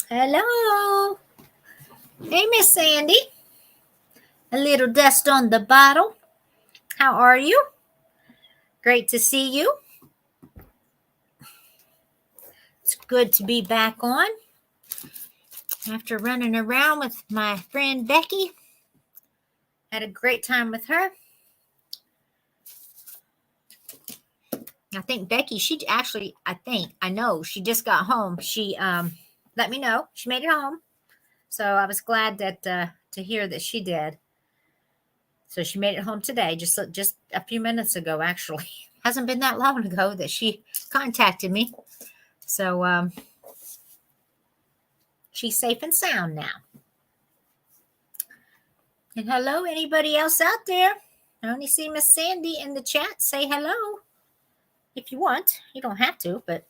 Hello. Hey, Miss Sandy. A little dust on the bottle. How are you? Great to see you. It's good to be back on after running around with my friend Becky. Had a great time with her. I think Becky, I know she just got home. She let me know she made it home. So I was glad that to hear that she did. So she made it home today, just a few minutes ago, actually. Hasn't been that long ago that she contacted me. So she's safe and sound now. And hello, anybody else out there? I only see Miss Sandy in the chat. Say hello if you want. You don't have to, but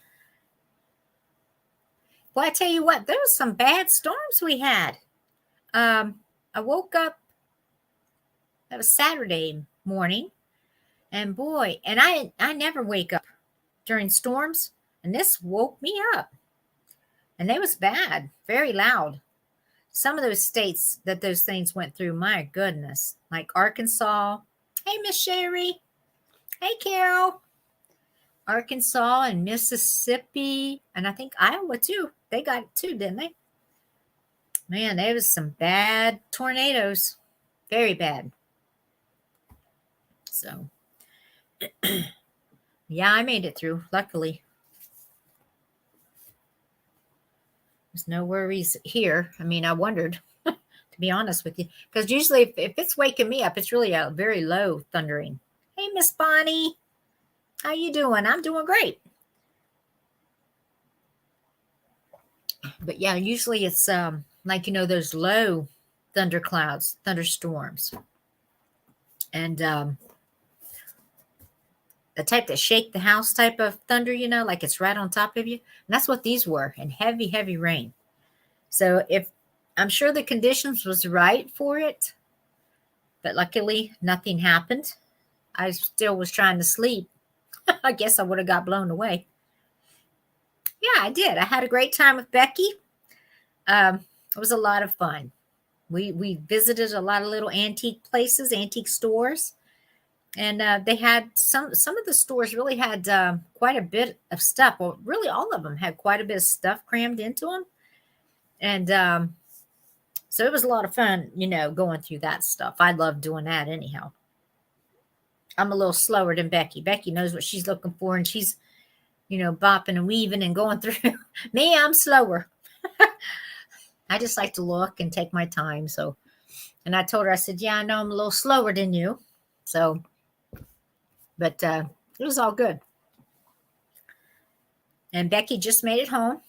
well, I tell you what, there was some bad storms we had. I woke up, that was Saturday morning, and boy, and I never wake up during storms, and this woke me up. And it was bad, very loud. Some of those states that those things went through, my goodness, like Arkansas. Hey, Miss Sherry. Hey, Carol. Arkansas and Mississippi, and I think Iowa too. They got it too, didn't they? Man, there was some bad tornadoes. Very bad. So, yeah, I made it through, luckily. There's no worries here. I mean, I wondered, to be honest with you, because usually if it's waking me up, it's really a very low thundering. Hey, Miss Bonnie. How you doing? I'm doing great. But yeah, usually it's like, those low thunderclouds, thunderstorms. And the type that shake the house type of thunder, like it's right on top of you. And that's what these were, and heavy, heavy rain. So I'm sure the conditions was right for it, but luckily nothing happened. I still was trying to sleep. I guess I would have got blown away. Yeah, I did. I had a great time with Becky. It was a lot of fun. We visited a lot of little antique places, antique stores. And they had some of the stores really had quite a bit of stuff. Well, really all of them had quite a bit of stuff crammed into them. And so it was a lot of fun, going through that stuff. I love doing that anyhow. I'm a little slower than Becky. Becky knows what she's looking for, and she's, bopping and weaving and going through. Me, I'm slower. I just like to look and take my time. So, and I told her, I said, yeah, I know I'm a little slower than you. So, but it was all good. And Becky just made it home.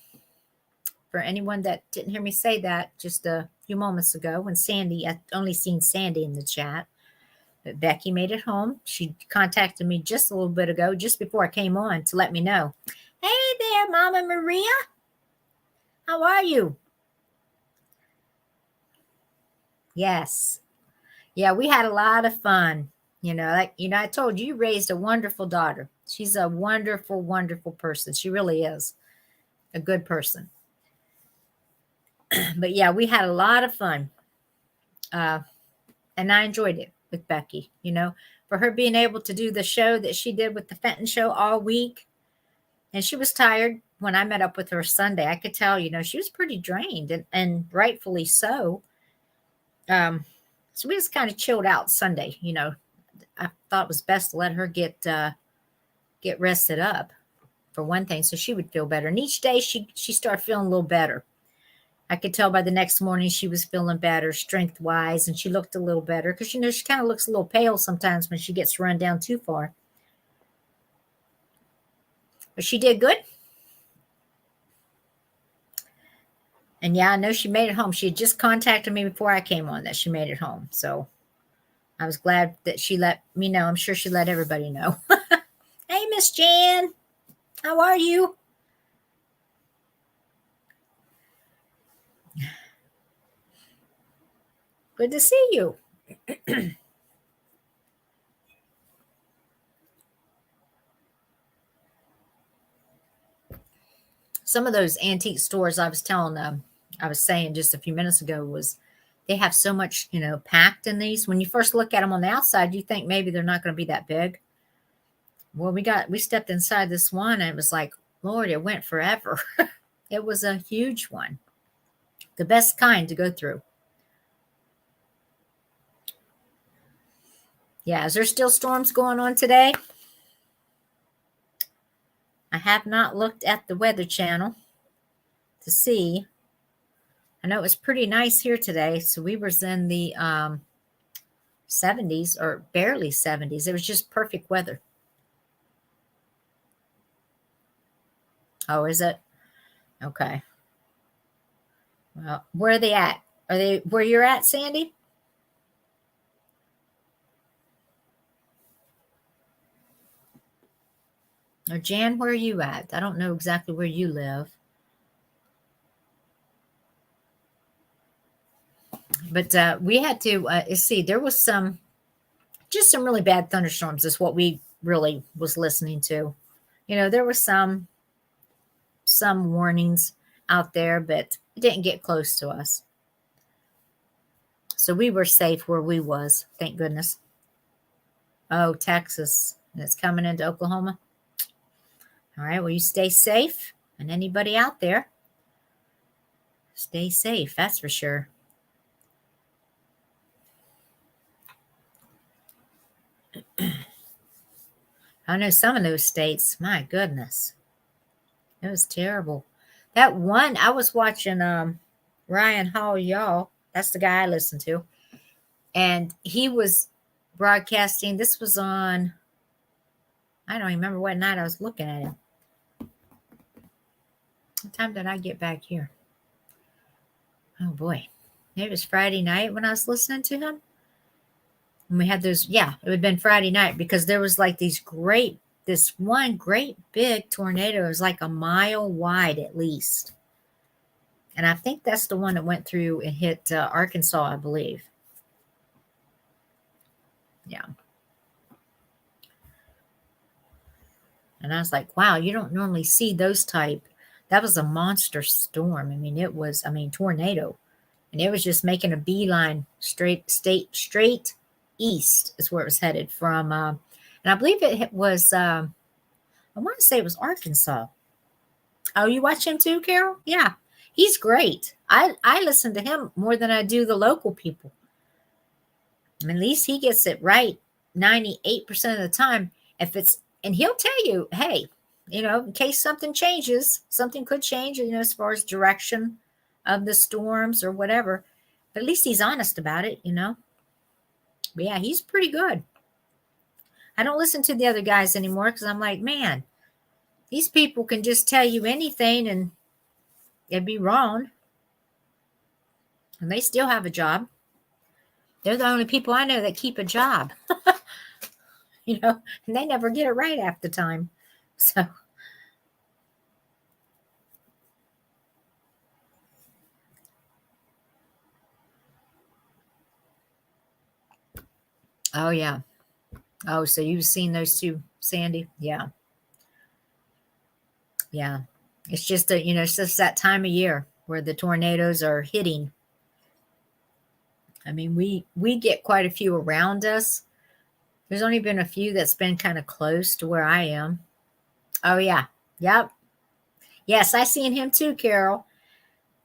For anyone that didn't hear me say that just a few moments ago, when I only seen Sandy in the chat, but Becky made it home. She contacted me just a little bit ago, just before I came on, to let me know. Hey there, Mama Maria. How are you? Yes. Yeah, we had a lot of fun. I told you raised a wonderful daughter. She's a wonderful, wonderful person. She really is a good person. But yeah, we had a lot of fun. And I enjoyed it with Becky, for her being able to do the show that she did with the Fenton show all week. And she was tired when I met up with her Sunday. I could tell, she was pretty drained, and rightfully so. So we just kind of chilled out Sunday, I thought it was best to let her get rested up, for one thing, so she would feel better. And each day she started feeling a little better. I could tell by the next morning she was feeling better strength-wise, and she looked a little better because, she kind of looks a little pale sometimes when she gets run down too far. But she did good. And yeah, I know she made it home. She had just contacted me before I came on that she made it home. So I was glad that she let me know. I'm sure she let everybody know. Hey, Miss Jan. How are you? Good to see you. some of those antique stores I was saying just a few minutes ago was they have so much, packed in these. When you first look at them on the outside, you think maybe they're not going to be that big. Well, we stepped inside this one and it was like, Lord, it went forever. It was a huge one. The best kind to go through. Yeah, is there still storms going on today? I have not looked at the Weather Channel to see. I know it was pretty nice here today. So we was in the 70s or barely 70s. It was just perfect weather. Oh, is it? Okay. Well, where are they at? Are they where you're at, Sandy? Or Jan, where are you at? I don't know exactly where you live. But we had to see, there was just some really bad thunderstorms is what we really was listening to. There was some warnings out there, but it didn't get close to us. So we were safe where we was, thank goodness. Oh, Texas. And it's coming into Oklahoma. All right, well, you stay safe. And anybody out there, stay safe, that's for sure. I know some of those states, my goodness. It was terrible. That one, I was watching Ryan Hall, y'all. That's the guy I listen to. And he was broadcasting. This was on, I don't remember what night I was looking at him. What time did I get back here? Oh, boy. It was Friday night when I was listening to him. And we had those, it would have been Friday night because there was like this one great big tornado. It was like a mile wide at least. And I think that's the one that went through and hit Arkansas, I believe. Yeah. And I was like, wow, you don't normally see those type. That was a monster storm. I mean, tornado. And it was just making a beeline straight east is where it was headed from. And I believe it was, I want to say it was Arkansas. Oh, you watch him too, Carol? Yeah. He's great. I listen to him more than I do the local people. I mean, at least he gets it right 98% of the time. And he'll tell you, hey, in case something changes, something could change, as far as direction of the storms or whatever. But at least he's honest about it, But yeah, he's pretty good. I don't listen to the other guys anymore because I'm like, man, these people can just tell you anything and it'd be wrong. And they still have a job. They're the only people I know that keep a job. And they never get it right half the time. So. Oh, yeah. Oh, so you've seen those two, Sandy? Yeah. Yeah. It's just it's just that time of year where the tornadoes are hitting. I mean, we get quite a few around us. There's only been a few that's been kind of close to where I am. Oh, yeah. Yep. Yes, I seen him too, Carol.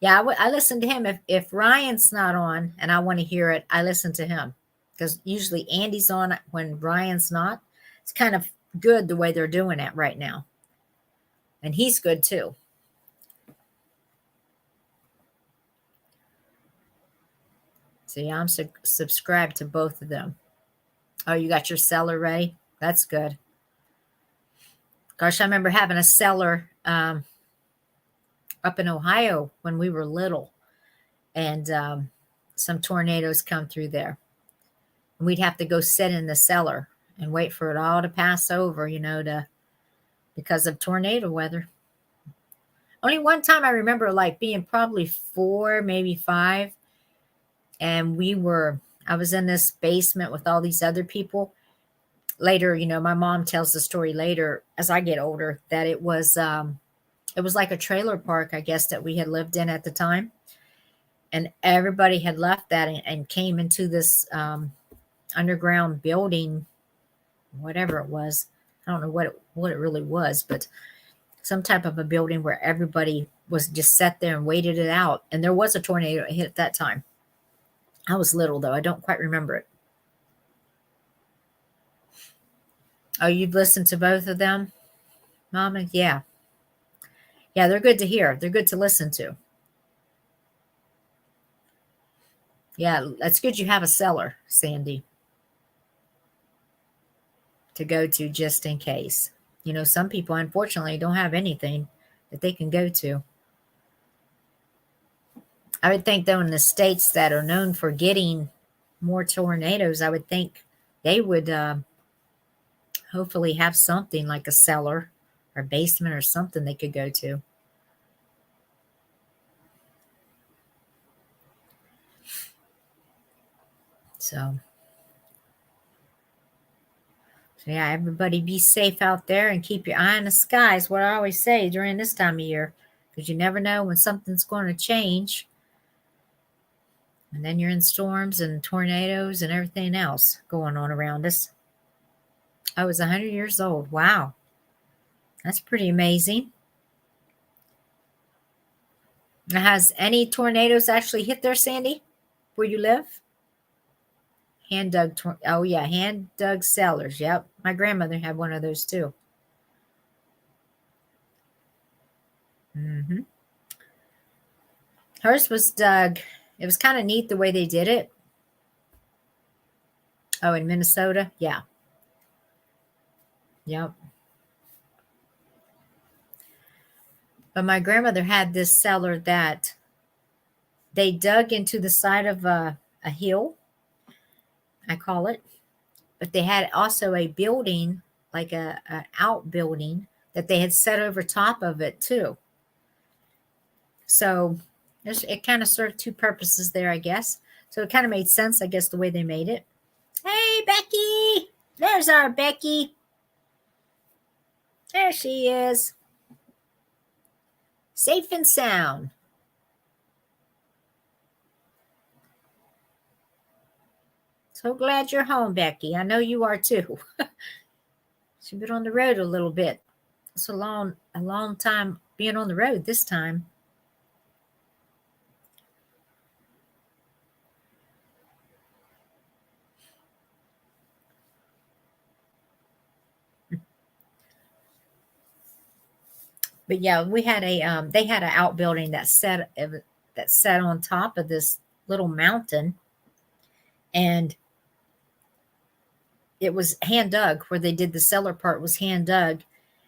Yeah, I listen to him. If Ryan's not on and I want to hear it, I listen to him. Because usually Andy's on when Ryan's not. It's kind of good the way they're doing it right now. And he's good too. So yeah, I'm subscribed to both of them. Oh, you got your cellar ready? That's good. Gosh, I remember having a cellar up in Ohio when we were little. And some tornadoes come through there. And we'd have to go sit in the cellar and wait for it all to pass over, because of tornado weather. Only one time I remember like being probably 4, maybe 5. And I was in this basement with all these other people. Later, my mom tells the story later as I get older that it was It was like a trailer park, I guess, that we had lived in at the time. And everybody had left that and came into this underground building, whatever it was. I don't know what it really was, but some type of a building where everybody was just sat there and waited it out. And there was a tornado that hit at that time. I was little, though. I don't quite remember it. Oh, you've listened to both of them, Mama? Yeah. Yeah, they're good to hear. They're good to listen to. Yeah, that's good you have a cellar, Sandy, to go to just in case. You know, some people, unfortunately, don't have anything that they can go to. I would think, though, in the states that are known for getting more tornadoes, I would think they would hopefully have something like a cellar or basement or something they could go to. So yeah, everybody be safe out there and keep your eye on the sky is what I always say during this time of year, because you never know when something's going to change. And then you're in storms and tornadoes and everything else going on around us. I was 100 years old. Wow. That's pretty amazing. Has any tornadoes actually hit there, Sandy, where you live? Hand dug. Oh, yeah. Hand dug cellars. Yep. My grandmother had one of those too. Mm-hmm. Hers was dug. It was kind of neat the way they did it. Oh, in Minnesota? Yeah. Yep. But my grandmother had this cellar that they dug into the side of a hill, I call it. But they had also a building, like a outbuilding, that they had set over top of it too. So it kind of served two purposes there, I guess. So it kind of made sense, I guess, the way they made it. Hey, Becky! There's our Becky. There she is. Safe and sound. So glad you're home, Becky. I know you are too. She's been on the road a little bit. It's a long time being on the road this time. But yeah, we had they had an outbuilding that sat on top of this little mountain, and it was hand dug. Where they did the cellar part was hand dug,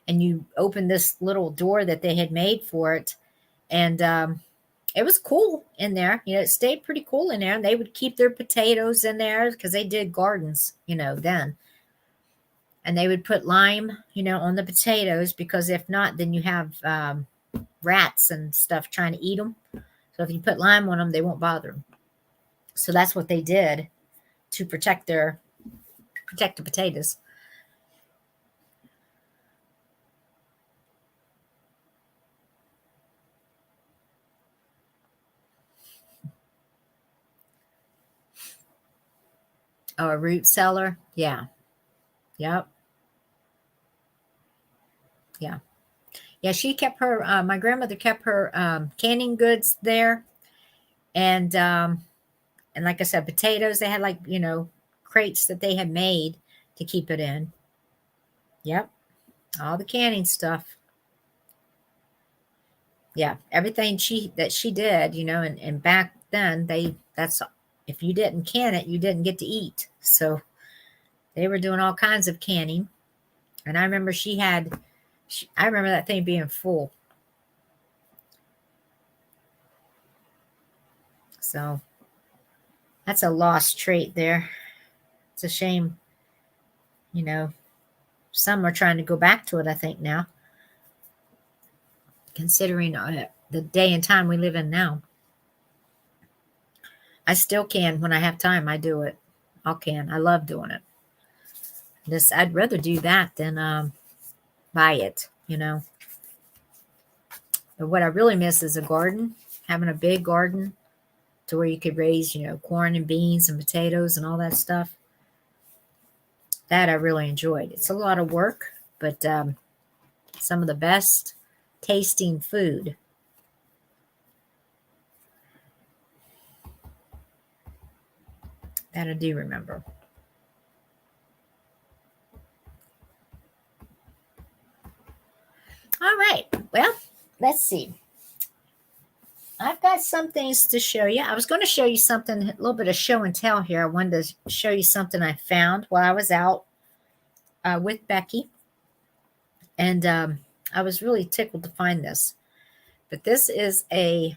and you open this little door that they had made for it, and it was cool in there. You know, it stayed pretty cool in there, and they would keep their potatoes in there because they did gardens, you know, then. And they would put lime, you know, on the potatoes, because if not, then you have rats and stuff trying to eat them. So if you put lime on them, they won't bother them. So that's what they did to protect the potatoes. Oh, a root cellar. Yeah. Yep. Yeah. Yeah. She kept her, my grandmother kept her canning goods there. And like I said, potatoes, they had, like, you know, crates that they had made to keep it in. Yep. All the canning stuff. Yeah. Everything that she did, you know, and back then that's, if you didn't can it, you didn't get to eat. So they were doing all kinds of canning. And I remember I remember that thing being full. So that's a lost trait there. It's a shame. You know, some are trying to go back to it, I think, now, considering the day and time we live in now. I still can when I have time. I do it. I can. I love doing it. I'd rather do that than buy it, you know. But what I really miss is a garden, having a big garden to where you could raise, corn and beans and potatoes and all that stuff. That I really enjoyed. It's a lot of work, but some of the best tasting food. That I do remember. All right. Well, let's see. I've got some things to show you. I was going to show you something, a little bit of show and tell here. I wanted to show you something I found while I was out with Becky. And I was really tickled to find this. But this is a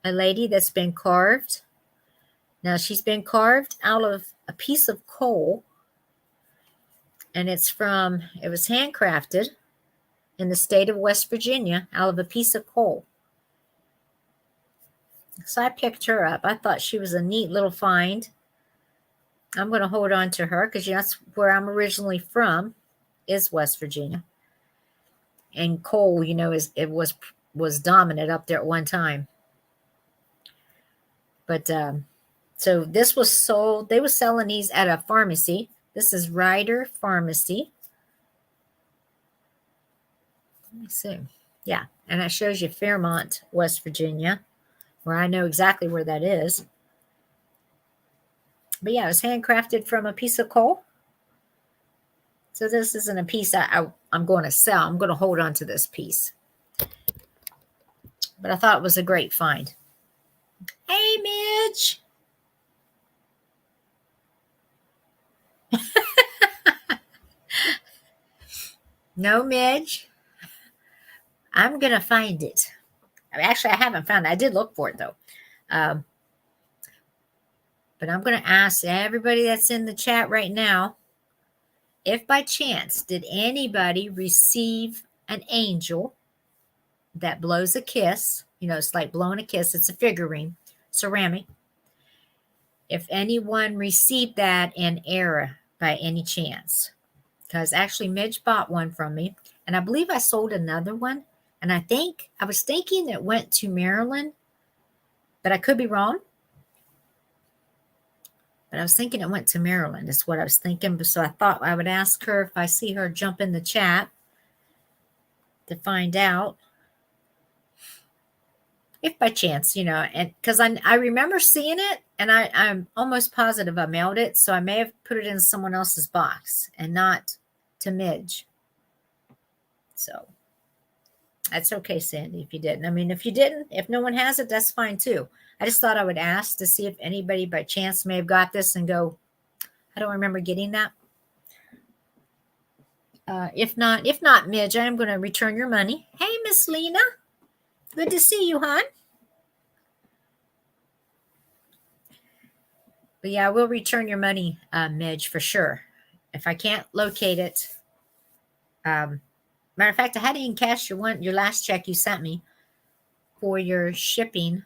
lady that's been carved. Now, she's been carved out of a piece of coal. And it was handcrafted in the state of West Virginia out of a piece of coal. So I picked her up. I thought she was a neat little find. I'm going to hold on to her because that's where I'm originally from, is West Virginia. And coal, it was dominant up there at one time. But so this was sold. They were selling these at a pharmacy. This is Ryder Pharmacy. Let me see. Yeah, and that shows you Fairmont, West Virginia, where I know exactly where that is. But yeah, it was handcrafted from a piece of coal. So this isn't a piece I'm going to sell. I'm going to hold on to this piece. But I thought it was a great find. Hey, Midge. No, Midge. I'm going to find it. Actually, I haven't found it. I did look for it, though. But I'm going to ask everybody that's in the chat right now, if by chance, did anybody receive an angel that blows a kiss? It's like blowing a kiss. It's a figurine, ceramic. If anyone received that in error by any chance. Because actually Midge bought one from me. And I believe I sold another one. And I was thinking it went to Maryland. But I could be wrong. But I was thinking it went to Maryland. Is what I was thinking. So I thought I would ask her if I see her jump in the chat to find out. If by chance, and because I remember seeing it, and I'm almost positive I mailed it. So I may have put it in someone else's box and not to Midge. So that's okay, Sandy, if you didn't. I mean, if you didn't, if no one has it, that's fine too. I just thought I would ask to see if anybody by chance may have got this and go, I don't remember getting that. If not, Midge, I'm going to return your money. Hey, Miss Lena. Good to see you, hon. But yeah, I will return your money, Midge, for sure. If I can't locate it. Matter of fact, I hadn't even cashed your last check you sent me for your shipping.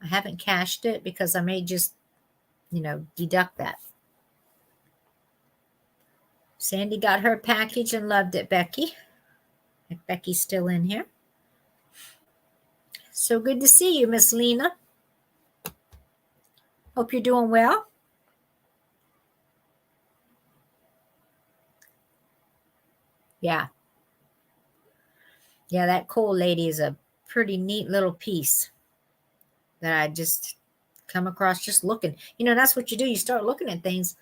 I haven't cashed it because I may just, deduct that. Sandy got her package and loved it, Becky. If Becky's still in here. So good to see you, Miss Lena. Hope you're doing well. Yeah. Yeah, that coal lady is a pretty neat little piece that I just come across just looking. That's what you do. You start looking at things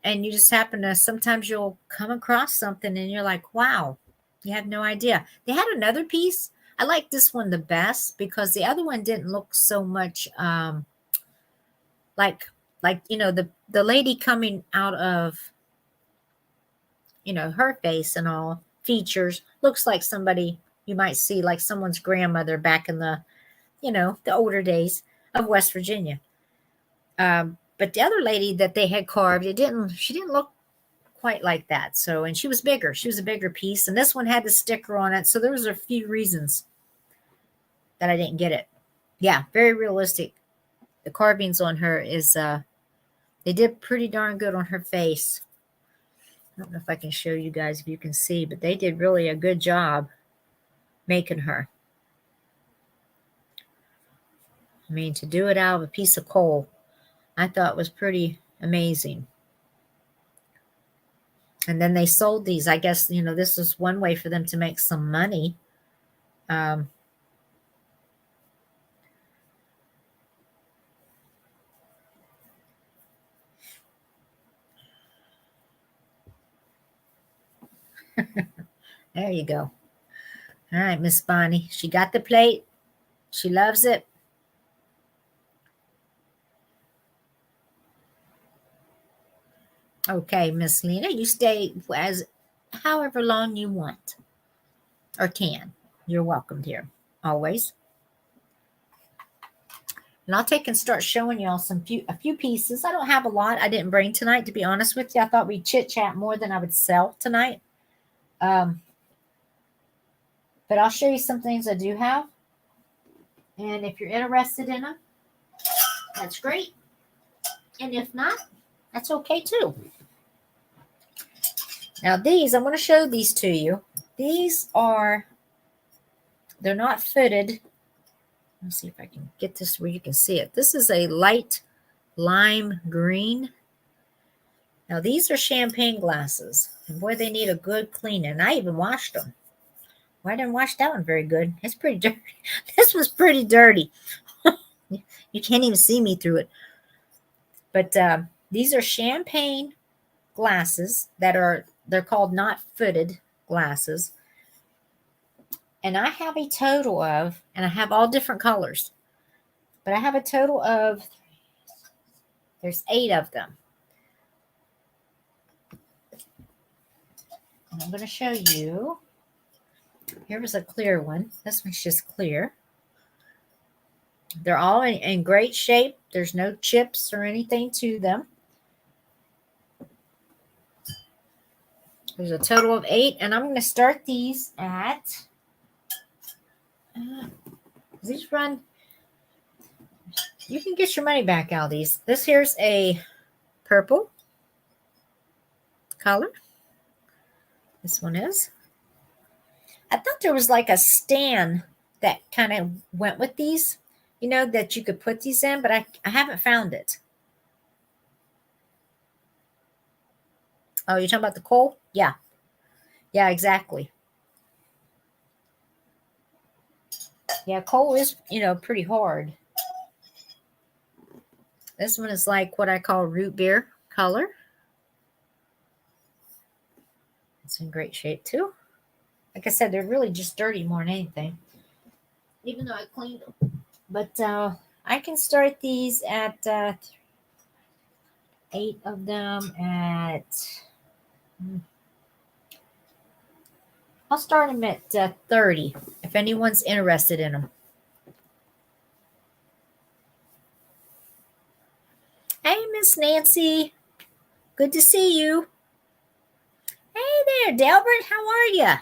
and you just happen to, sometimes you'll come across something and you're like, wow, you have no idea. They had another piece. I like this one the best because the other one didn't look so much like the lady coming out of, her face and all features looks like somebody you might see, like someone's grandmother back in the, the older days of West Virginia. But the other lady that they had carved, she didn't look quite like that. So, and she was bigger. She was a bigger piece. And this one had the sticker on it. So there was a few reasons that I didn't get it. Yeah, very realistic. The carvings on her is, they did pretty darn good on her face. I don't know if I can show you guys if you can see, but they did really a good job making her. I mean, to do it out of a piece of coal, I thought was pretty amazing. And then they sold these. I guess, this was one way for them to make some money. There you go. All right, Miss Bonnie. She got the plate. She loves it. Okay, Miss Lena, you stay as however long you want or can. You're welcome here, always. And I'll take and start showing y'all a few pieces. I don't have a lot I didn't bring tonight, to be honest with you. I thought we'd chit-chat more than I would sell tonight. But I'll show you some things I do have. And if you're interested in them, that's great. And if not, that's okay too. Now these, I'm going to show these to you. They're not fitted. Let's see if I can get this where you can see it. This is a light lime green. Now these are champagne glasses. And boy, they need a good cleaning. And I even washed them. Well, I didn't wash that one very good. It's pretty dirty. This was pretty dirty. You can't even see me through it. But these are champagne glasses they're called not footed glasses. And I have a total of, and I have all different colors, but I have a total of, there's 8 of them. And I'm going to show you. Here was a clear one. This one's just clear. They're all in great shape. There's no chips or anything to them. There's a total of 8, and I'm going to start these at, these run, you can get your money back out of these. This here's a purple color. This one is. I thought there was like a stand that kind of went with these, that you could put these in, but I haven't found it. Oh, you're talking about the coal? Yeah. Yeah, exactly. Yeah, coal is, pretty hard. This one is like what I call root beer color. It's in great shape too. Like I said, they're really just dirty more than anything. Even though I cleaned them. But I can start these at 8 of them at... I'll start them at 30 if anyone's interested in them. Hey, Miss Nancy. Good to see you. Hey there, Delbert. How are you?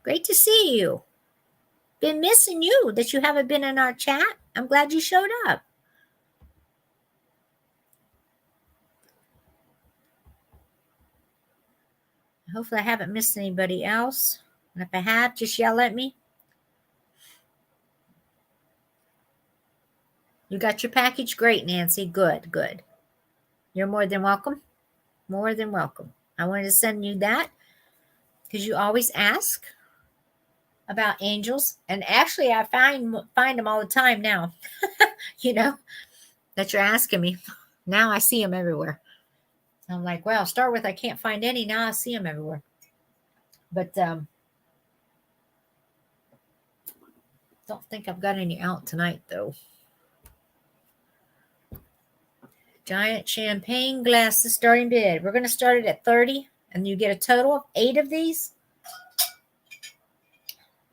Great to see you. Been missing you that you haven't been in our chat. I'm glad you showed up. Hopefully I haven't missed anybody else. And if I have, just yell at me. You got your package? Great, Nancy. Good, good. You're more than welcome. More than welcome. I wanted to send you that because you always ask about angels. And actually, I find them all the time now. That you're asking me. Now I see them everywhere. I'm like, well, start with I can't find any. Now I see them everywhere. But don't think I've got any out tonight, though. Giant champagne glasses starting bid. We're going to start it at 30, and you get a total of 8 of these.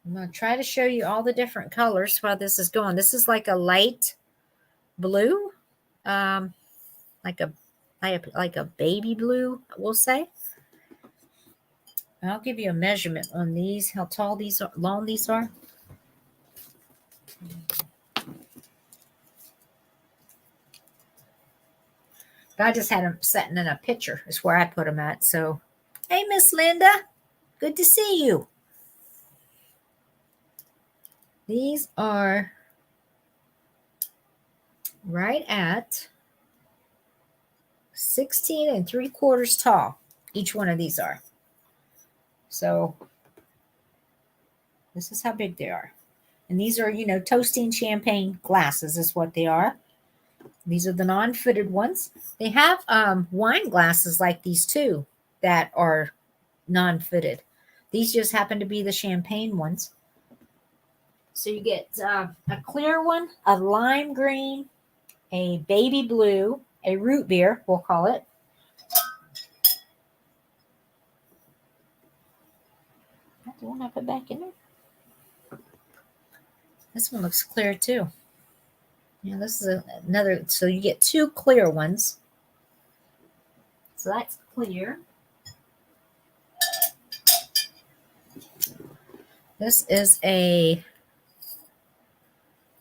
I'm going to try to show you all the different colors while this is going. This is like a light blue, like a baby blue, we'll say. I'll give you a measurement on these, how tall these are, long these are. I just had them sitting in a picture. Is where I put them at. So, hey, Miss Linda. Good to see you. These are right at 16 3/4 tall. Each one of these are. So this is how big they are. And these are, toasting champagne glasses is what they are. These are the non-fitted ones. They have wine glasses like these too that are non-fitted. These just happen to be the champagne ones. So you get a clear one, a lime green, a baby blue, a root beer, we'll call it. That's the one I put back in there. This one looks clear too. Yeah, this is another. So you get two clear ones. So that's clear. This is a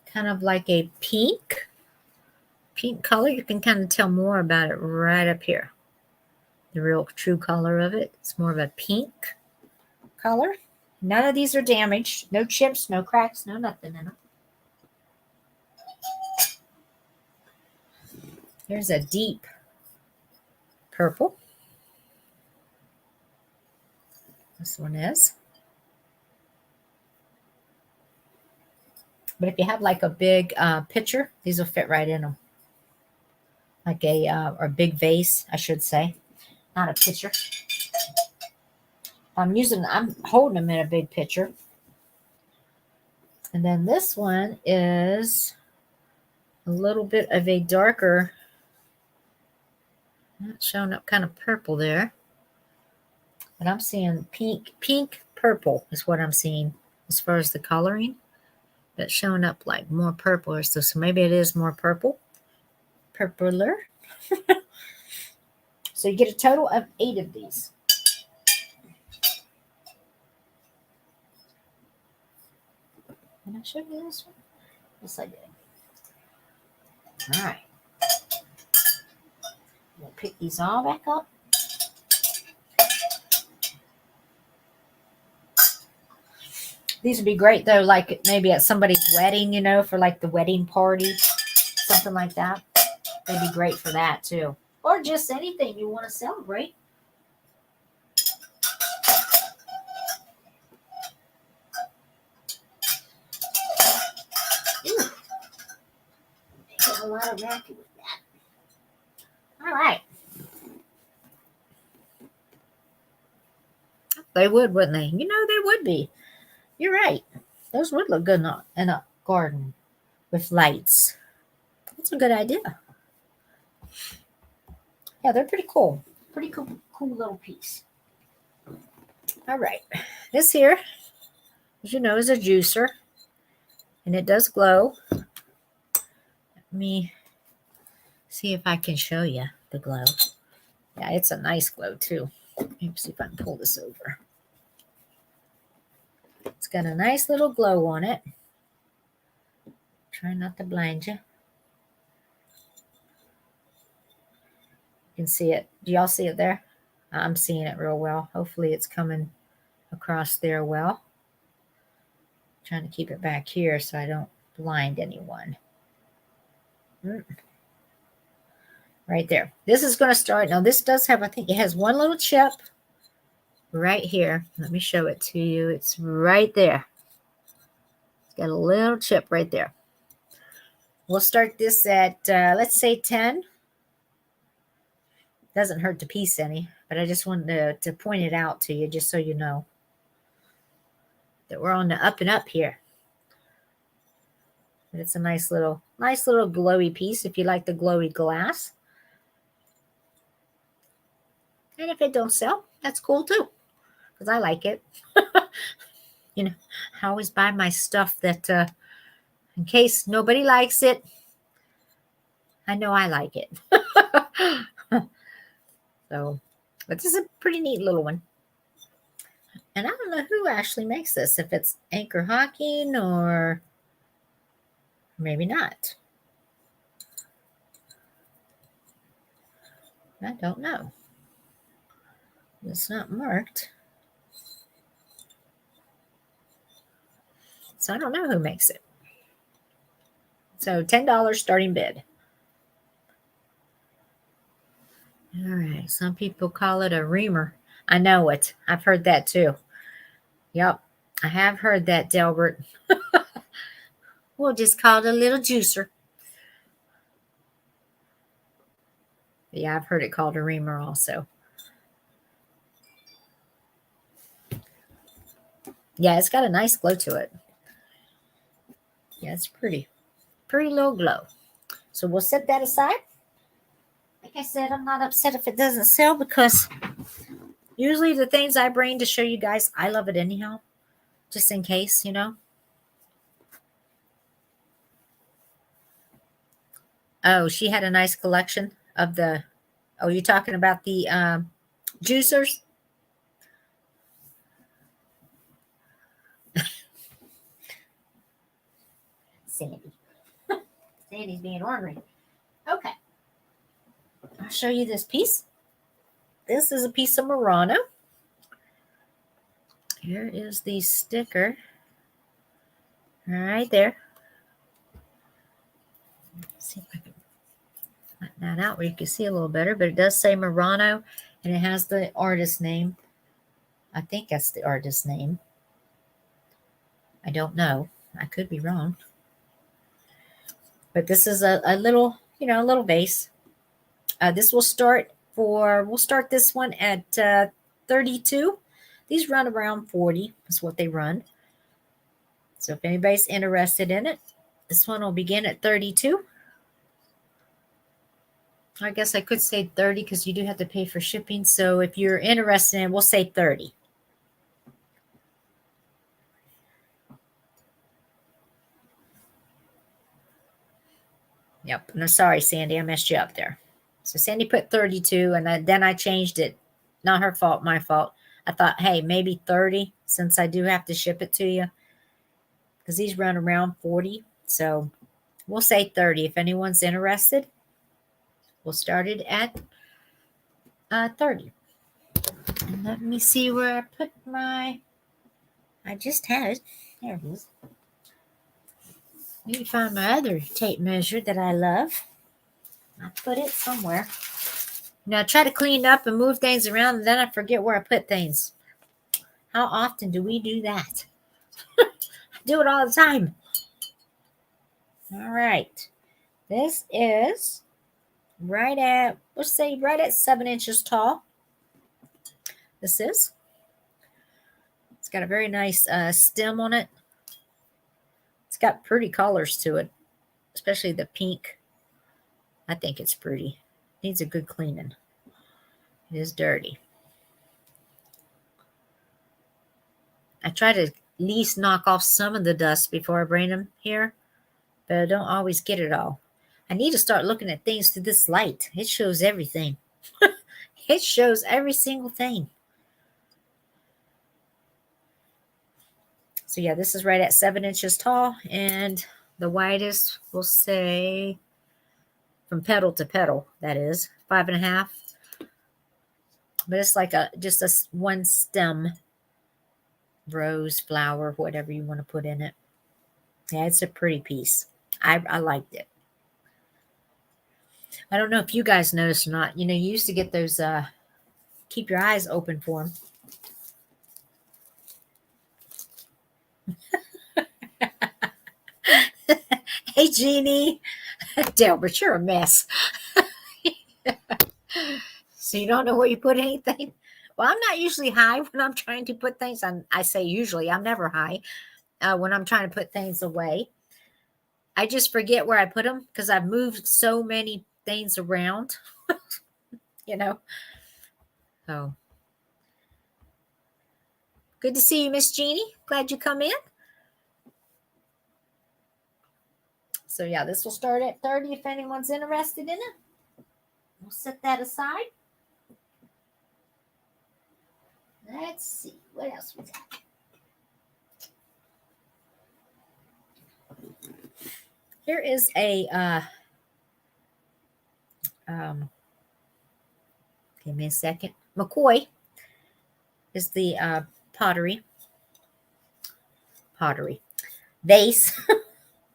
kind of like a pink color. You can kind of tell more about it right up here. The real true color of it. It's more of a pink color. None of these are damaged. No chips, no cracks, no nothing in them. Here's a deep purple. This one is. But if you have like a big pitcher, these will fit right in them. Like or big vase, I should say. Not a pitcher. I'm holding them in a big pitcher. And then this one is a little bit of a darker, not showing up, kind of purple there. But I'm seeing pink purple is what I'm seeing as far as the coloring. That's showing up like more purple. So maybe it is more purple. Purpler. So you get a total of 8 of these. Did I show you this one? Yes, I did. All right. We'll pick these all back up. These would be great, though, like maybe at somebody's wedding, for like the wedding party, something like that. They'd be great for that, too. Or just anything you want to celebrate. Ooh. Get a lot of racket with that. All right. They would, wouldn't they? They would be. You're right. Those would look good in a garden with lights. That's a good idea. Yeah, they're pretty cool. Pretty cool little piece. All right. This here, as you know, is a juicer. And it does glow. Let me see if I can show you the glow. Yeah, it's a nice glow too. Let me see if I can pull this over. It's got a nice little glow on it. Try not to blind you. You can see it. Do y'all see it there? I'm seeing it real well. Hopefully it's coming across there well. Trying to keep it back here so I don't blind anyone. Right there. This is going to start. Now this does have, I think it has one little chip right here. Let me show it to you. It's right there. It's got a little chip right there. We'll start this at, let's say 10. Doesn't hurt to piece any, but I just wanted to point it out to you just so you know that we're on the up and up here. But it's a nice little glowy piece if you like the glowy glass. And if it don't sell, that's cool too, because I like it. I always buy my stuff that in case nobody likes it, I know I like it. So, but this is a pretty neat little one. And I don't know who actually makes this, if it's Anchor Hawking or maybe not. I don't know. It's not marked. So I don't know who makes it. So $10 starting bid. All right. Some people call it a reamer. I know it. I've heard that too. Yep. I have heard that, Delbert. We'll just call it a little juicer. Yeah, I've heard it called a reamer also. Yeah, it's got a nice glow to it. Yeah, it's pretty. Pretty low glow. So we'll set that aside. Like I said, I'm not upset if it doesn't sell because usually the things I bring to show you guys, I love it anyhow. Just in case, you know. Oh, she had a nice collection of the... Oh, you're talking about the juicers? Sandy. Sandy's being ornery. Okay. I'll show you this piece. This is a piece of Murano. Here is the sticker. Right there. Let's see if I can flatten that out where you can see a little better. But it does say Murano, and it has the artist name. I think that's the artist name. I don't know. I could be wrong. But this is a little, you know, a little vase. This will start we'll start this one at 32. These run around 40 is what they run. So if anybody's interested in it, this one will begin at 32. I guess I could say 30 because you do have to pay for shipping. So if you're interested in it, we'll say 30. Yep. No, sorry, Sandy. I messed you up there. So Sandy put 32, and then I changed it. Not her fault, my fault. I thought, hey, maybe 30 since I do have to ship it to you because these run around 40. So we'll say 30. If anyone's interested, we'll start it at 30. And let me see where I put I just had it. There it is. Let me find my other tape measure that I love. I put it somewhere. Now I try to clean up and move things around, and then I forget where I put things. How often do we do that? I do it all the time. All right. This is let's say right at 7 inches tall. This is. It's got a very nice stem on it. It's got pretty colors to it, especially the pink. I think it's pretty. Needs a good cleaning. It is dirty. I try to at least knock off some of the dust before I bring them here, but I don't always get it all. I need to start looking at things through this light. It shows everything. It shows every single thing. So yeah, this is right at 7 inches tall, and the widest, we'll say, from petal to petal, that is 5.5. But it's like just a one stem rose, flower, whatever you want to put in it. Yeah, it's a pretty piece. I liked it. I don't know if you guys noticed or not. You know, you used to get those keep your eyes open for them. Hey, Jeannie. Delbert, you're a mess. So you don't know where you put anything? Well, I'm not usually high when I'm trying to put things on. I say usually. I'm never high when I'm trying to put things away. I just forget where I put them because I've moved so many things around, you know. So good to see you, Miss Jeannie. Glad you come in. So yeah, this will start at 30 if anyone's interested in it. We'll set that aside. Let's see. What else we got? Here is a give me a second. McCoy is the pottery. vase,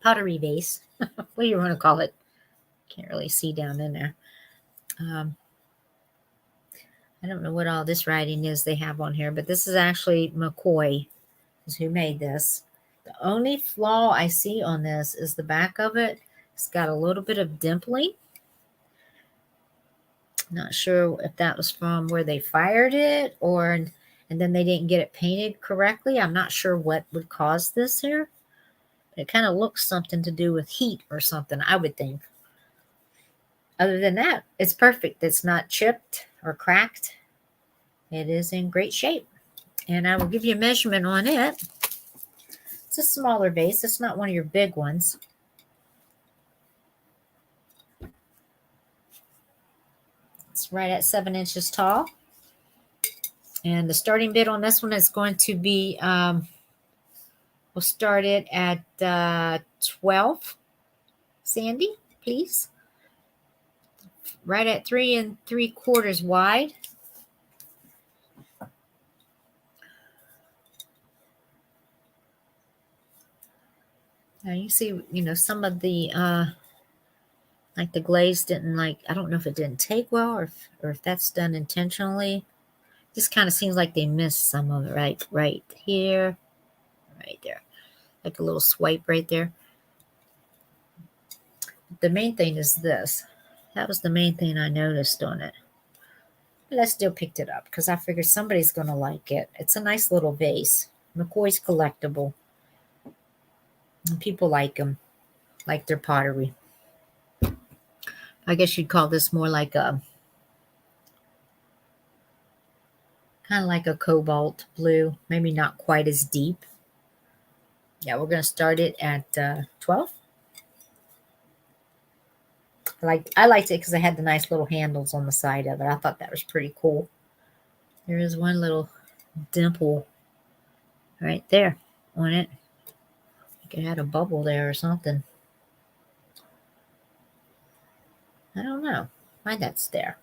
pottery vase. What do you want to call it? Can't really see down in there. I don't know what all this writing is they have on here, but this is actually McCoy is who made this. The only flaw I see on this is the back of it. It's got a little bit of dimpling. Not sure if that was from where they fired it and then they didn't get it painted correctly. I'm not sure what would cause this here. It kind of looks something to do with heat or something, I would think. Other than that, it's perfect. It's not chipped or cracked. It is in great shape. And I will give you a measurement on it. It's a smaller vase. It's not one of your big ones. It's right at 7 inches tall. And the starting bid on this one is going to be, we'll start it at 12. Sandy, please. Right at 3 3/4 wide. Now you see, some of the, like the glaze didn't I don't know if it didn't take well or if that's done intentionally. Just kind of seems like they missed some of it right here, right there. Like a little swipe right there. The main thing is this. That was the main thing I noticed on it. But I still picked it up because I figured somebody's going to like it. It's a nice little vase. McCoy's collectible. And people like them, like their pottery. I guess you'd call this more like a, kind of like a cobalt blue. Maybe not quite as deep. Yeah, we're going to start it at 12. I liked it because it had the nice little handles on the side of it. I thought that was pretty cool. There is one little dimple right there on it. It had a bubble there or something. I don't know why that's there.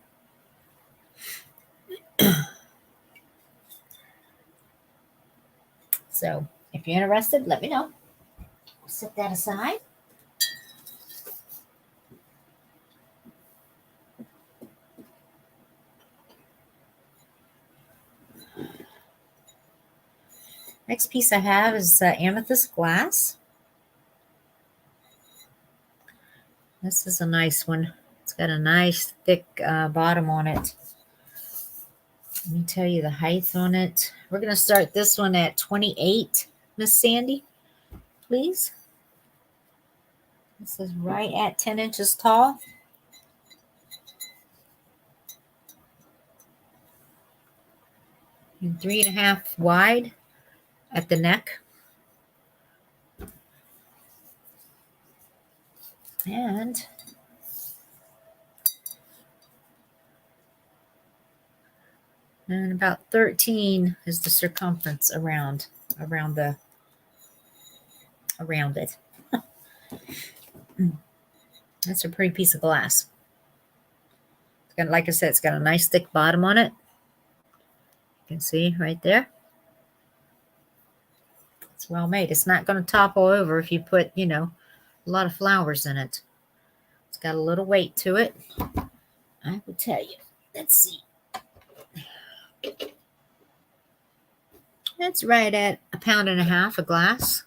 So if you're interested, let me know. We'll set that aside. Next piece I have is amethyst glass. This is a nice one. It's got a nice thick bottom on it. Let me tell you the height on it. We're going to start this one at 28, Miss Sandy, please. This is right at 10 inches tall. And 3.5 wide at the neck. And about 13 is the circumference around it. That's a pretty piece of glass. It's got, like I said, it's got a nice thick bottom on it. You can see right there. It's well made. It's not going to topple over if you put, a lot of flowers in it. It's got a little weight to it. I will tell you. Let's see. It's right at 1.5 pounds a glass.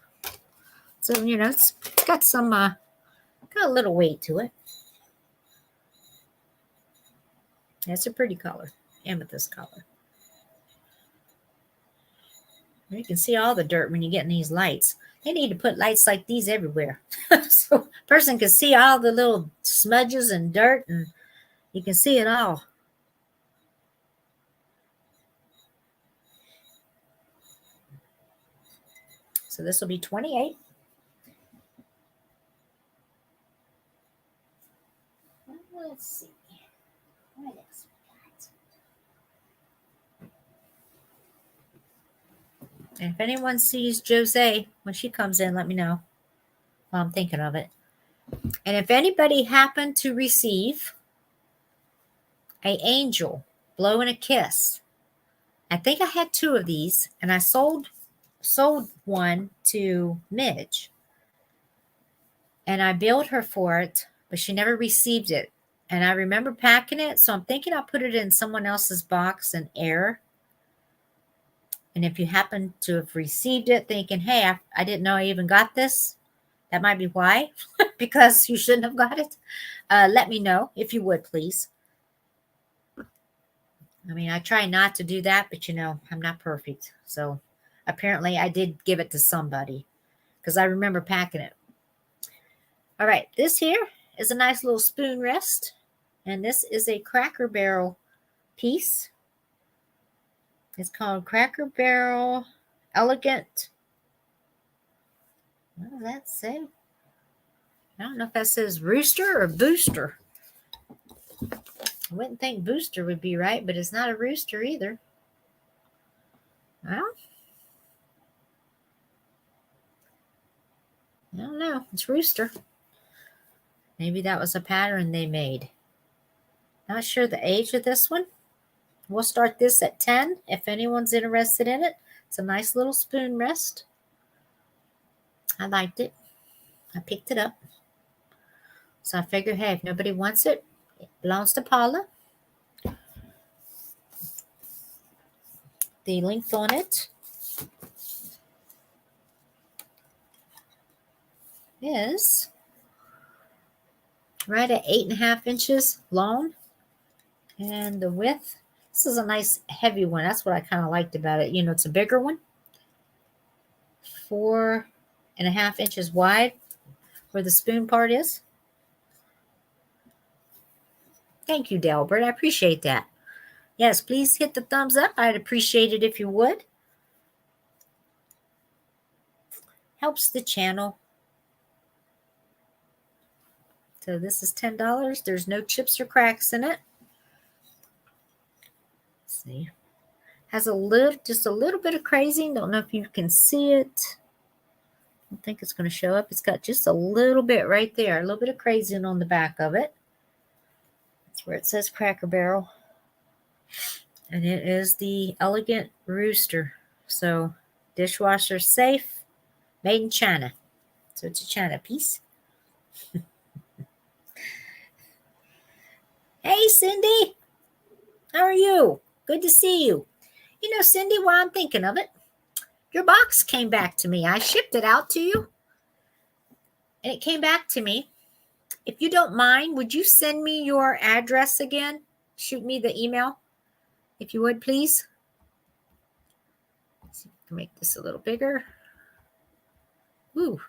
So, it's got some, got a little weight to it. It's a pretty color, amethyst color. You can see all the dirt when you get in these lights. They need to put lights like these everywhere. So a person can see all the little smudges and dirt, and you can see it all. So this will be 28. Let's see. What else we got? And if anyone sees Jose when she comes in, let me know while I'm thinking of it. And if anybody happened to receive an angel blowing a kiss, I think I had 2 of these, and I sold sold one to Midge, and I billed her for it, but she never received it. And I remember packing it, so I'm thinking I'll put it in someone else's box and air. And if you happen to have received it thinking, hey, I didn't know I even got this, that might be why, because you shouldn't have got it. Let me know if you would, please. I mean, I try not to do that, but I'm not perfect. So apparently I did give it to somebody because I remember packing it. All right, this here is a nice little spoon rest. And this is a Cracker Barrel piece. It's called Cracker Barrel Elegant. What does that say? I don't know if that says rooster or booster. I wouldn't think booster would be right, but it's not a rooster either. Well, I don't know. It's rooster. Maybe that was a pattern they made. Not sure the age of this one. We'll start this at 10 if anyone's interested in it. It's a nice little spoon rest. I liked it. I picked it up. So I figured, hey, if nobody wants it, it belongs to Paula. The length on it is right at 8.5 inches long. And the width, this is a nice heavy one. That's what I kind of liked about it. It's a bigger one. 4.5 inches wide where the spoon part is. Thank you, Delbert. I appreciate that. Yes, please hit the thumbs up. I'd appreciate it if you would. Helps the channel. So this is $10. There's no chips or cracks in it. Let's see. Has just a little bit of crazing. Don't know if you can see it. I don't think it's going to show up. It's got just a little bit right there. A little bit of crazing on the back of it. That's where it says Cracker Barrel. And it is the Elegant Rooster. So dishwasher safe. Made in China. So it's a China piece. Hey, Cindy. How are you? Good to see you. Cindy, while I'm thinking of it, your box came back to me. I shipped it out to you. And it came back to me. If you don't mind, would you send me your address again? Shoot me the email, if you would, please. Let's see if I can make this a little bigger. Ooh,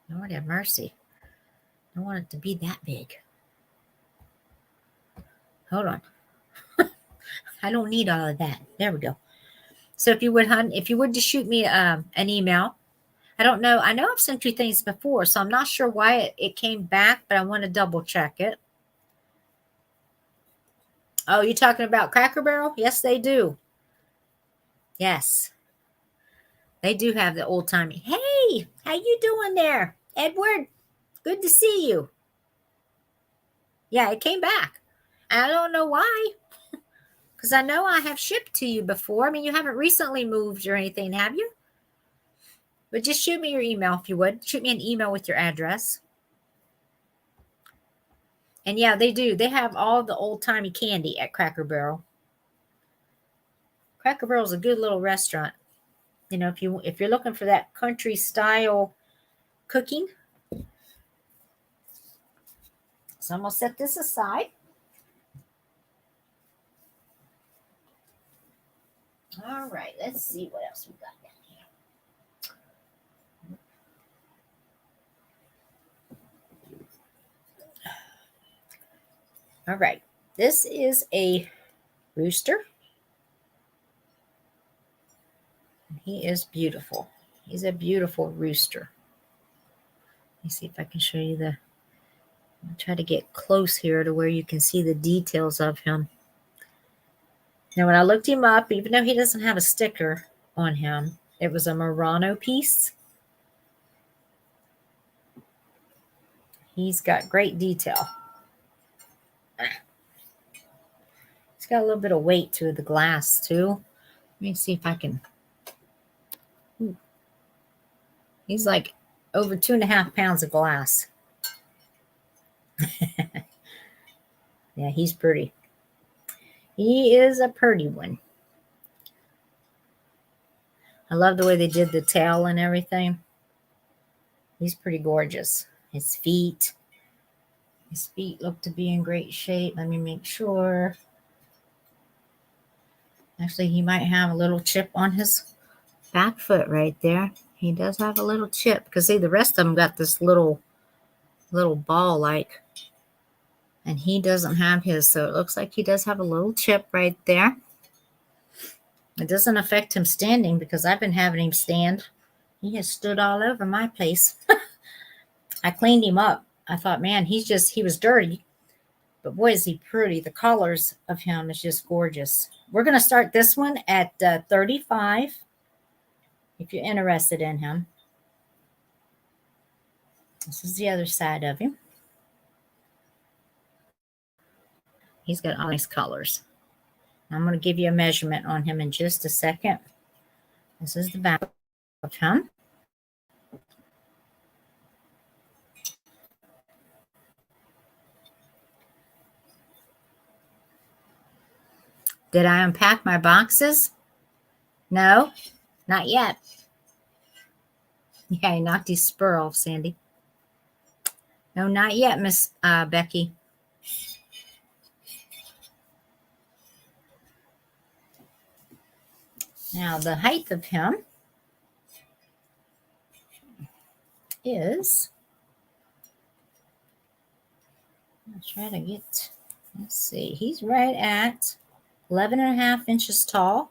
Lord have mercy. I don't want it to be that big. Hold on. I don't need all of that. There we go. So if you would just shoot me an email. I don't know. I know I've sent you things before, so I'm not sure why it came back, but I want to double check it. Oh, you're talking about Cracker Barrel? Yes, they do. Yes. They do have the old timey. Hey, how you doing there? Edward, good to see you. Yeah, it came back. I don't know why. Because I know I have shipped to you before. I mean, you haven't recently moved or anything, have you? But just shoot me your email if you would. Shoot me an email with your address. And yeah, they do. They have all the old-timey candy at Cracker Barrel. Cracker Barrel is a good little restaurant. If you're looking for that country style cooking. So I'm going to set this aside. All right, let's see what else we got down here. All right, this is a rooster. He is beautiful. He's a beautiful rooster. Let me see if I can show you I'll try to get close here to where you can see the details of him. Now, when I looked him up, even though he doesn't have a sticker on him, it was a Murano piece. He's got great detail. He's got a little bit of weight to the glass, too. Let me see if I can. He's like over 2.5 pounds of glass. Yeah, he's pretty. He is a pretty one. I love the way they did the tail and everything. He's pretty gorgeous. His feet look to be in great shape. Let me make sure. Actually, he might have a little chip on his back foot right there. He does have a little chip because see, the rest of them got this little ball like, and he doesn't have his, so it looks like he does have a little chip right there. It doesn't affect him standing because I've been having him stand. He has stood all over my place. I cleaned him up. I thought, man, he was dirty, but boy, is he pretty. The colors of him is just gorgeous. We're going to start this one at 35 if you're interested in him. This is the other side of him. He's got all nice colors. I'm going to give you a measurement on him in just a second. This is the back of him. Did I unpack my boxes? No, not yet. Yeah, I knocked his spur off, Sandy. No, not yet, Miss Becky. Now, the height of him is, I'll try to get, let's see, he's right at 11.5 inches tall.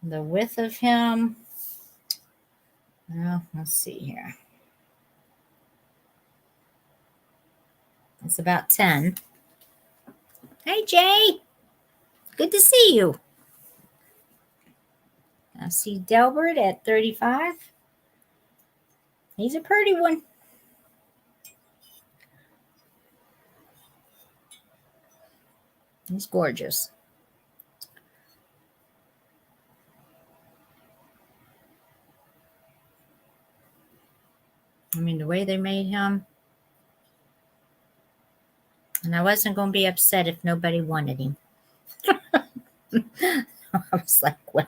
The width of him, well, let's see here. It's about 10. Hey, Jay. Good to see you. I see Delbert at 35. He's a pretty one. He's gorgeous. I mean, the way they made him. And I wasn't going to be upset if nobody wanted him. I was like, well,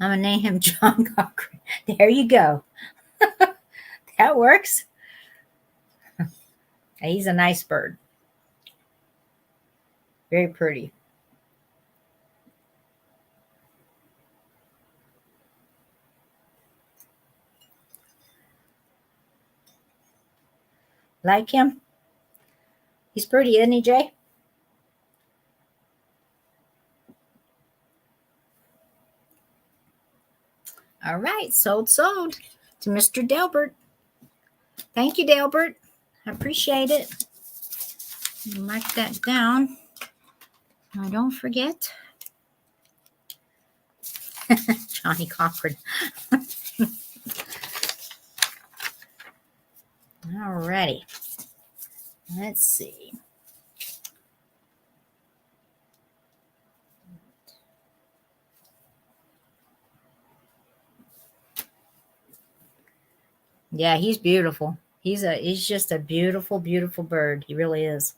I'm going to name him John Cochran. There you go. That works. He's a nice bird. Very pretty. Like him? He's pretty, isn't he, Jay? All right, sold to Mr. Delbert. Thank you, Delbert. I appreciate it. Mark that down. Now, don't forget. Johnny Cochran. All righty. Let's see. Yeah, he's beautiful. He's just a beautiful, beautiful bird. He really is.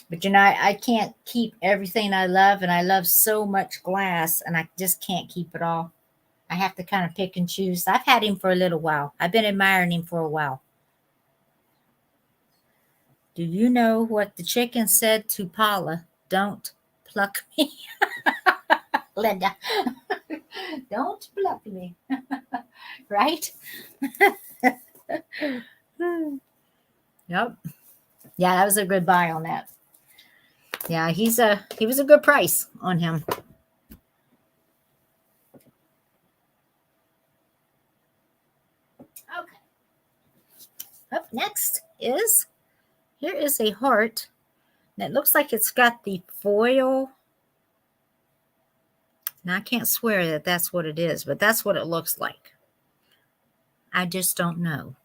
But, you know, I can't keep everything I love, and I love so much glass, and I just can't keep it all. I have to kind of pick and choose. I've had him for a little while. I've been admiring him for a while. Do you know what the chicken said to Paula? Don't pluck me. Linda, don't pluck me. Right? Yep. Yeah, that was a good buy on that. Yeah, he was a good price on him. Okay. Up next is, here is a heart. And it looks like it's got the foil. Now, I can't swear that that's what it is, but that's what it looks like. I just don't know.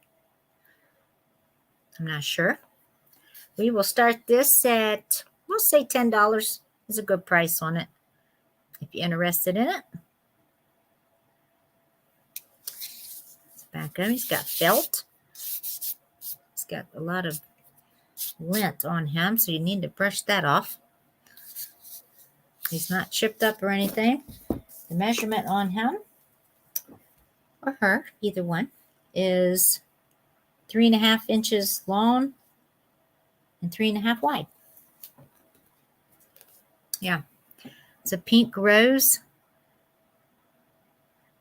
I'm not sure. We will start this at, we'll say $10 is a good price on it if you're interested in it. Okay, he's got felt. He's got a lot of lint on him, so you need to brush that off. He's not chipped up or anything. The measurement on him, or her, either one, is 3.5 inches long and 3.5 wide. Yeah, it's a pink rose.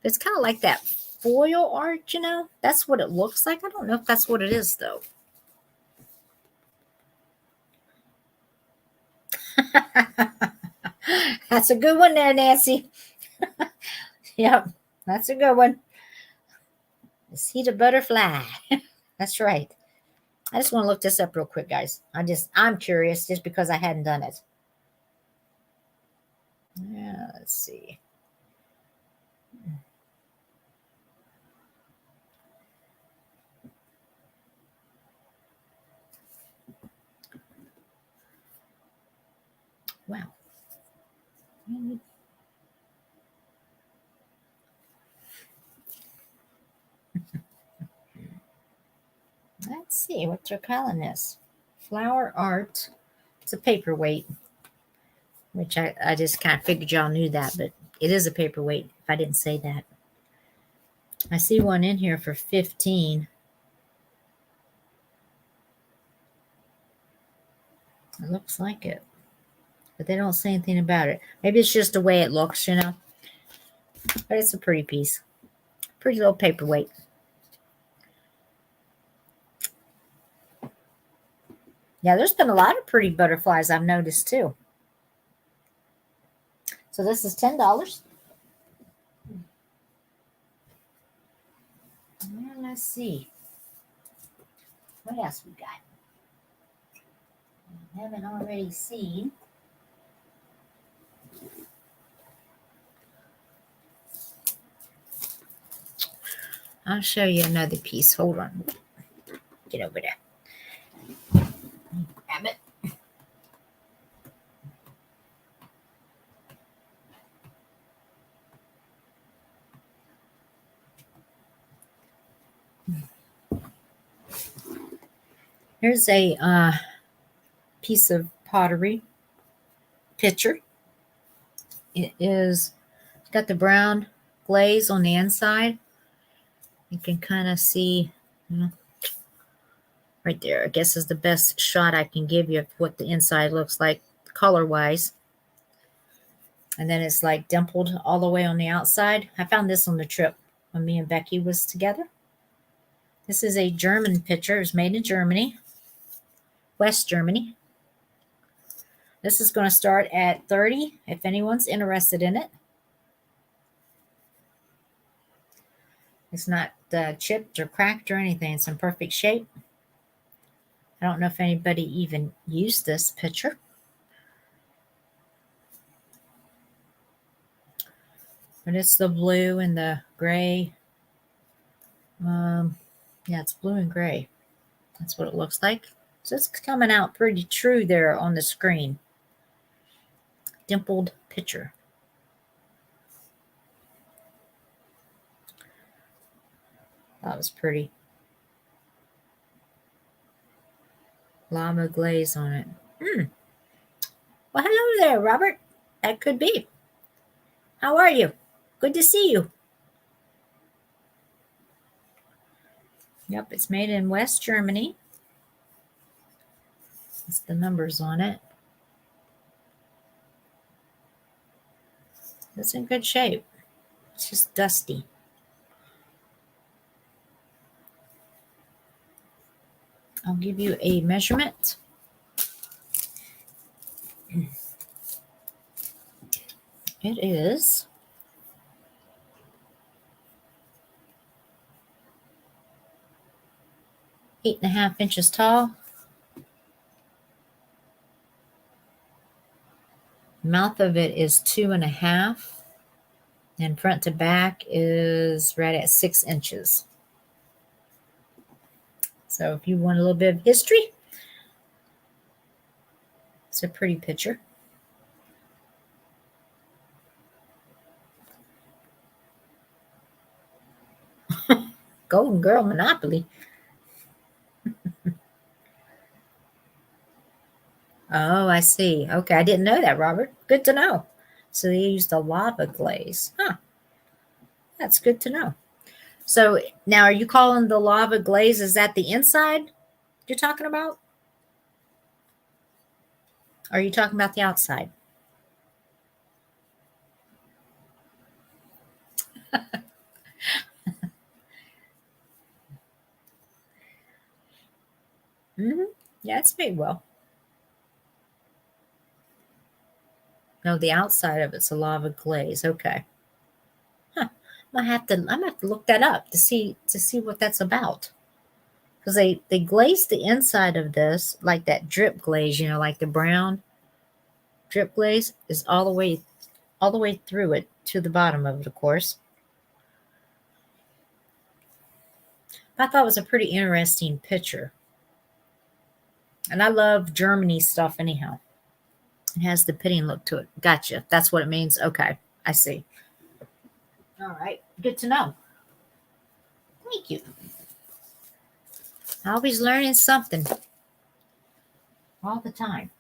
It's kind of like that foil art, you know. That's what it looks like. I don't know if that's what it is, though. That's a good one there, Nancy. Yep, that's a good one. Is he the butterfly? That's right. I just want to look this up real quick, guys. I'm curious just because I hadn't done it. Yeah, let's see. Wow. Let's see what they're calling this. Flower art. It's a paperweight, which I just kind of figured y'all knew that, but it is a paperweight if I didn't say that. I see one in here for 15. It looks like it, but they don't say anything about it. Maybe it's just the way it looks, you know. But it's a pretty piece. Pretty little paperweight. Yeah, there's been a lot of pretty butterflies I've noticed too. So this is $10. And let's see. What else we got? I haven't already seen. I'll show you another piece. Hold on. Get over there. Grab it. Here's a piece of pottery pitcher. It's got the brown glaze on the inside. You can kind of see, you know, right there. I guess is the best shot I can give you of what the inside looks like color-wise. And then it's like dimpled all the way on the outside. I found this on the trip when me and Becky was together. This is a German pitcher. It was made in Germany, West Germany. This is going to start at $30 if anyone's interested in it. It's not chipped or cracked or anything. It's in perfect shape. I don't know if anybody even used this pitcher. But it's the blue and the gray. Yeah, it's blue and gray. That's what it looks like. So it's coming out pretty true there on the screen. Dimpled pitcher. That was pretty. Llama glaze on it. Well, hello there, Robert. That could be. How are you? Good to see you. Yep, it's made in West Germany. That's the numbers on it. It's in good shape. It's just dusty. I'll give you a measurement. It is 8.5 inches tall. Mouth of it is 2.5. And front to back is right at 6 inches. So if you want a little bit of history, it's a pretty picture. Golden Girl Monopoly. Oh, I see. Okay, I didn't know that, Robert. Good to know. So they used a lava glaze. Huh, that's good to know. So now are you calling the lava glaze, is that the inside you're talking about? Or are you talking about the outside? Mm-hmm. Yeah, it's made well. No, the outside of it's a lava glaze. Okay. Huh. I'm gonna have to look that up to see what that's about. Because they glaze the inside of this like that drip glaze, like the brown drip glaze is all the way through it to the bottom of it, of course. I thought it was a pretty interesting picture. And I love Germany stuff anyhow. It has the pitting look to it. Gotcha. That's what it means. Okay. I see. All right. Good to know. Thank you. Always learning something all the time.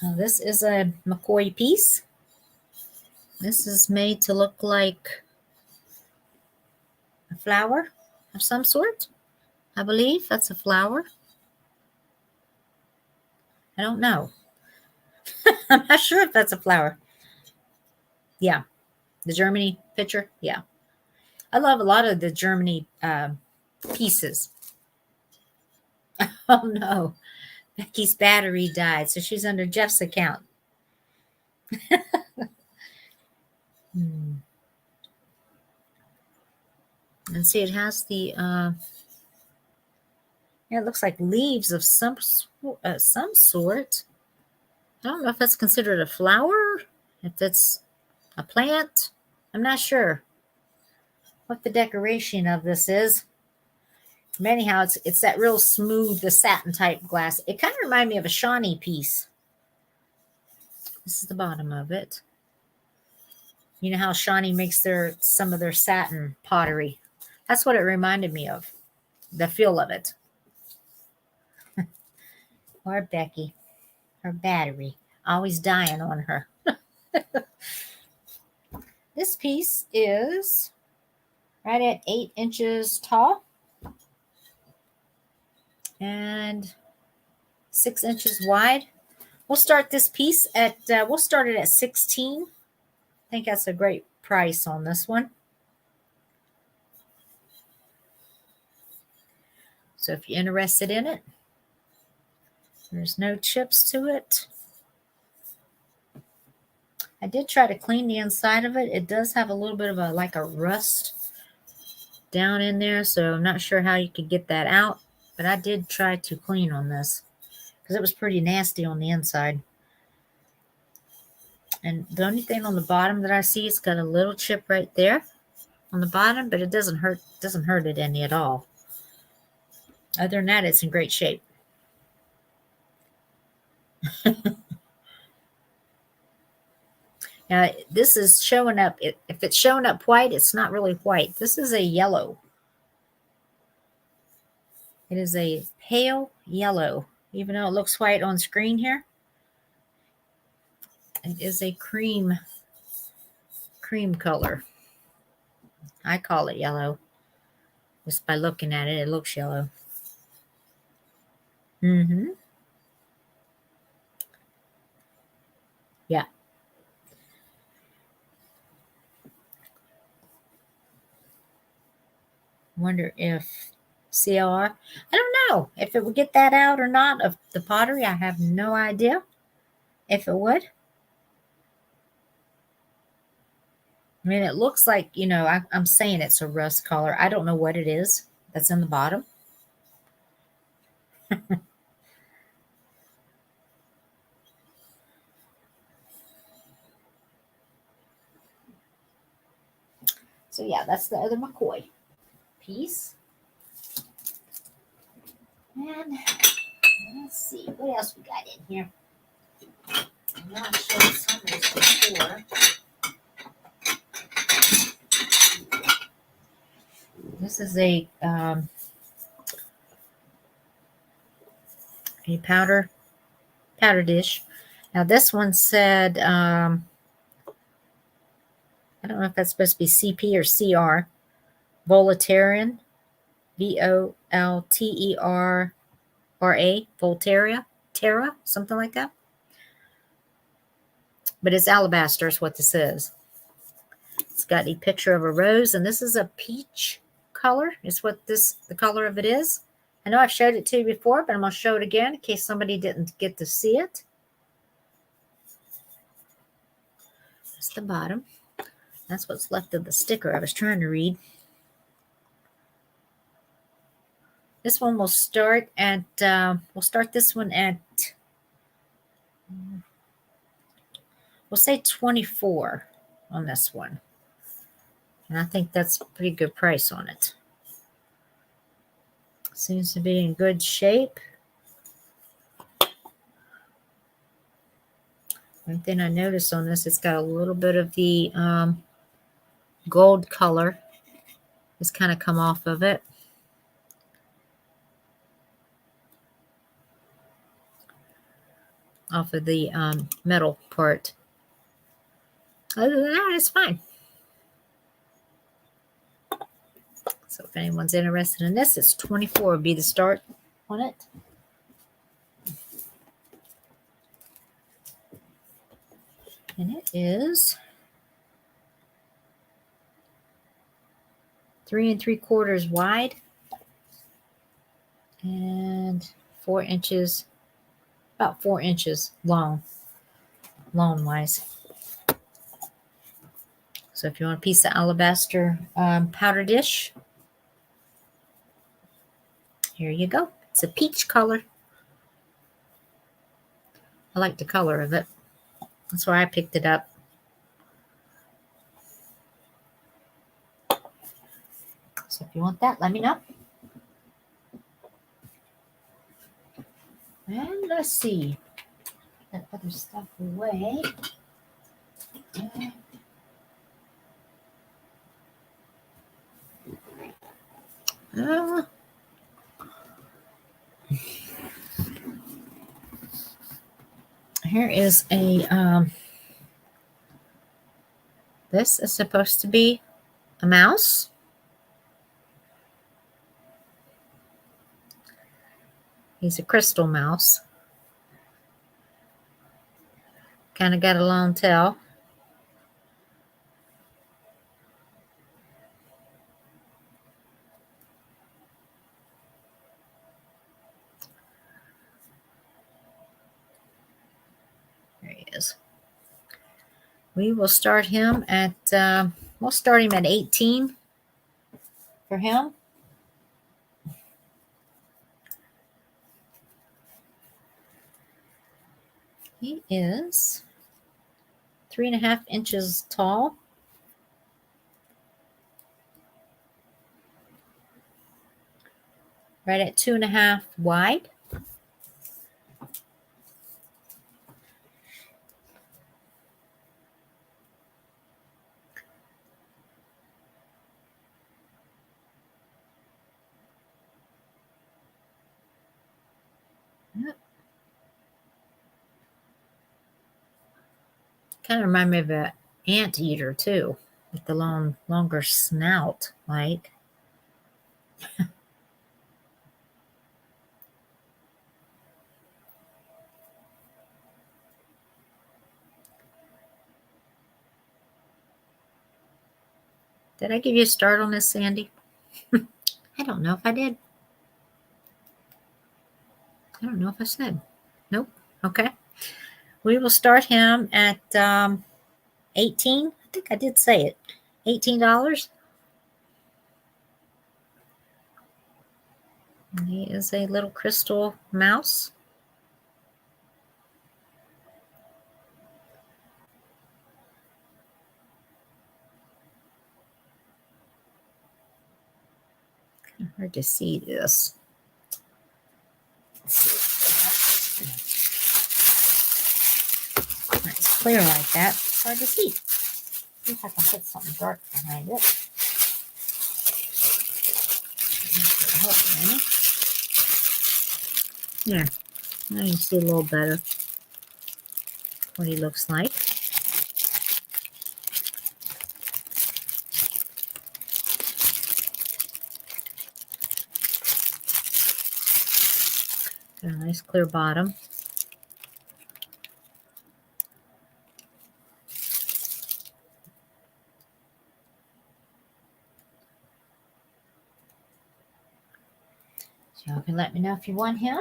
Now, this is a McCoy piece. This is made to look like a flower of some sort. I believe that's a flower. I don't know. I'm not sure if that's a flower. Yeah. The Germany picture. Yeah. I love a lot of the Germany pieces. Oh no. Becky's battery died, so she's under Jeff's account. And see, it has the yeah, it looks like leaves of some sort. I don't know if that's considered a flower, if it's a plant. I'm not sure what the decoration of this is. But anyhow, it's that real smooth, the satin type glass. It kind of reminds me of a Shawnee piece. This is the bottom of it. You know how Shawnee makes some of their satin pottery. That's what it reminded me of. The feel of it. Or Becky. Her battery. Always dying on her. This piece is right at 8 inches tall and 6 inches wide. We'll start this piece we'll start it at 16. I think that's a great price on this one. So if you're interested in it, there's no chips to it. I did try to clean the inside of it. It does have a little bit of a rust down in there, so I'm not sure how you could get that out. But I did try to clean on this because it was pretty nasty on the inside. And the only thing on the bottom that I see, it's got a little chip right there on the bottom, but it doesn't hurt it any at all. Other than that, it's in great shape. Now, this is showing up. If it's showing up white, it's not really white. This is a yellow. It is a pale yellow, even though it looks white on screen here. It is a cream color. I call it yellow. Just by looking at it, it looks yellow. Mm-hmm. Yeah. Wonder if CLR. I don't know if it would get that out or not of the pottery. I have no idea if it would. I mean, it looks like, I'm saying it's a rust color. I don't know what it is that's in the bottom. So yeah, that's the other McCoy piece. And let's see what else we got in here. know I showed some of this before. This is a powder dish. Now this one said, I don't know if that's supposed to be CP or CR. Voltaren, VOLTERRA, Volterra, Terra, something like that. But it's alabaster is what this is. It's got a picture of a rose, and this is a peach color, is what the color of it is. I know I've showed it to you before, but I'm going to show it again in case somebody didn't get to see it. That's the bottom. That's what's left of the sticker I was trying to read. This one will start at, we'll start this one at, we'll say 24 on this one. And I think that's a pretty good price on it. Seems to be in good shape. One thing I noticed on this, it's got a little bit of the gold color. It's kind of come off of it. Off of the metal part. Other than that, it's fine. So if anyone's interested in this, it's 24 would be the start on it. And it is 3 3/4 wide and 4 inches, about 4 inches long wise. So if you want a piece of alabaster powder dish, here you go. It's a peach color. I like the color of it. That's why I picked it up. So if you want that, let me know. And let's see. That other stuff away. Here is a, this is supposed to be a mouse. He's a crystal mouse. Kind of got a long tail. There he is. We will start him at, we'll start him at 18 for him. He is 3.5 inches tall. Right at 2.5 wide. Yep. Kind of remind me of an anteater too, with the longer snout, like. Did I give you a start on this, Sandy? I don't know if I did. I don't know if I said. Nope. Okay. We will start him at 18. I think I did say it. $18. And he is a little crystal mouse. Kind of hard to see this. clear like that, it's hard to see. See if I can put something dark behind it. Yeah, now you can see a little better what he looks like. Got a nice clear bottom. So y'all can let me know if you want him.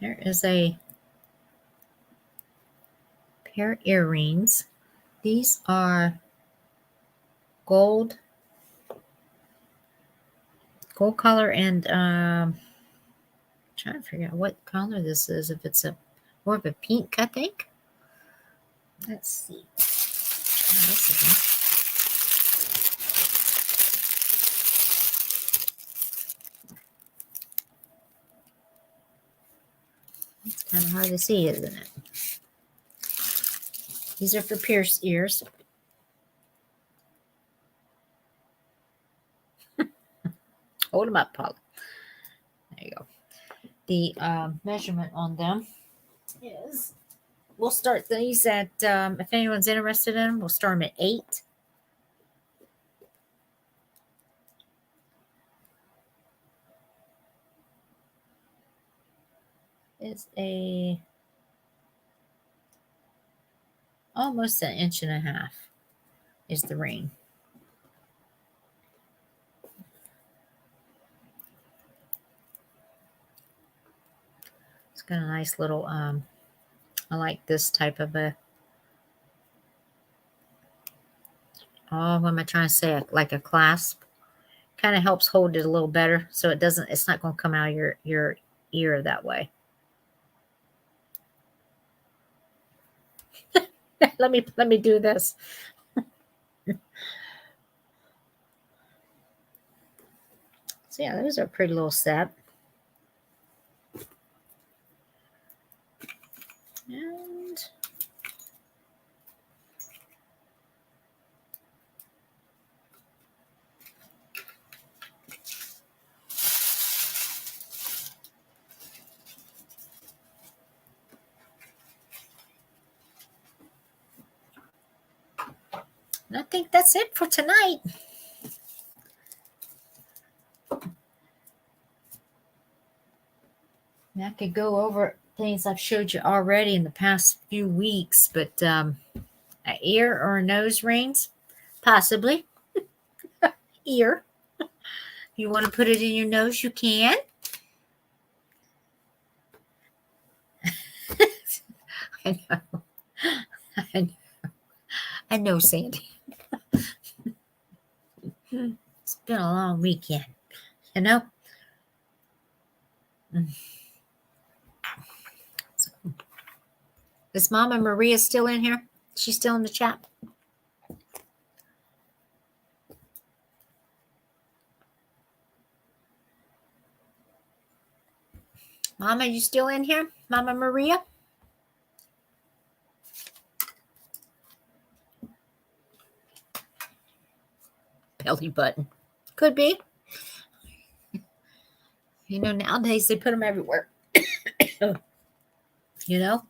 There is a pair of earrings. These are gold color, and trying to figure out what color this is. If it's a more of a pink, I think. Let's see. Oh, this is it's kind of hard to see, isn't it? These are for pierced ears. Hold them up, Paula. There you go. The measurement on them is, we'll start these at, if anyone's interested in them, we'll start them at 8. It's almost 1.5 inches is the ring. It's got a nice little, I like this type of a, what am I trying to say? Like a clasp. Kind of helps hold it a little better, so it's not going to come out of your ear that way. let me do this. So yeah, those are a pretty little set. And I think that's it for tonight. I could go over things I've showed you already in the past few weeks, but an ear or a nose rings, possibly. Ear. You want to put it in your nose, you can. I know. I know, Sandy. It's been a long weekend, you know? So, is Mama Maria still in here? She's still in the chat? Mama, you still in here? Mama Maria? Belly button. Could be. You know, nowadays they put them everywhere. You know?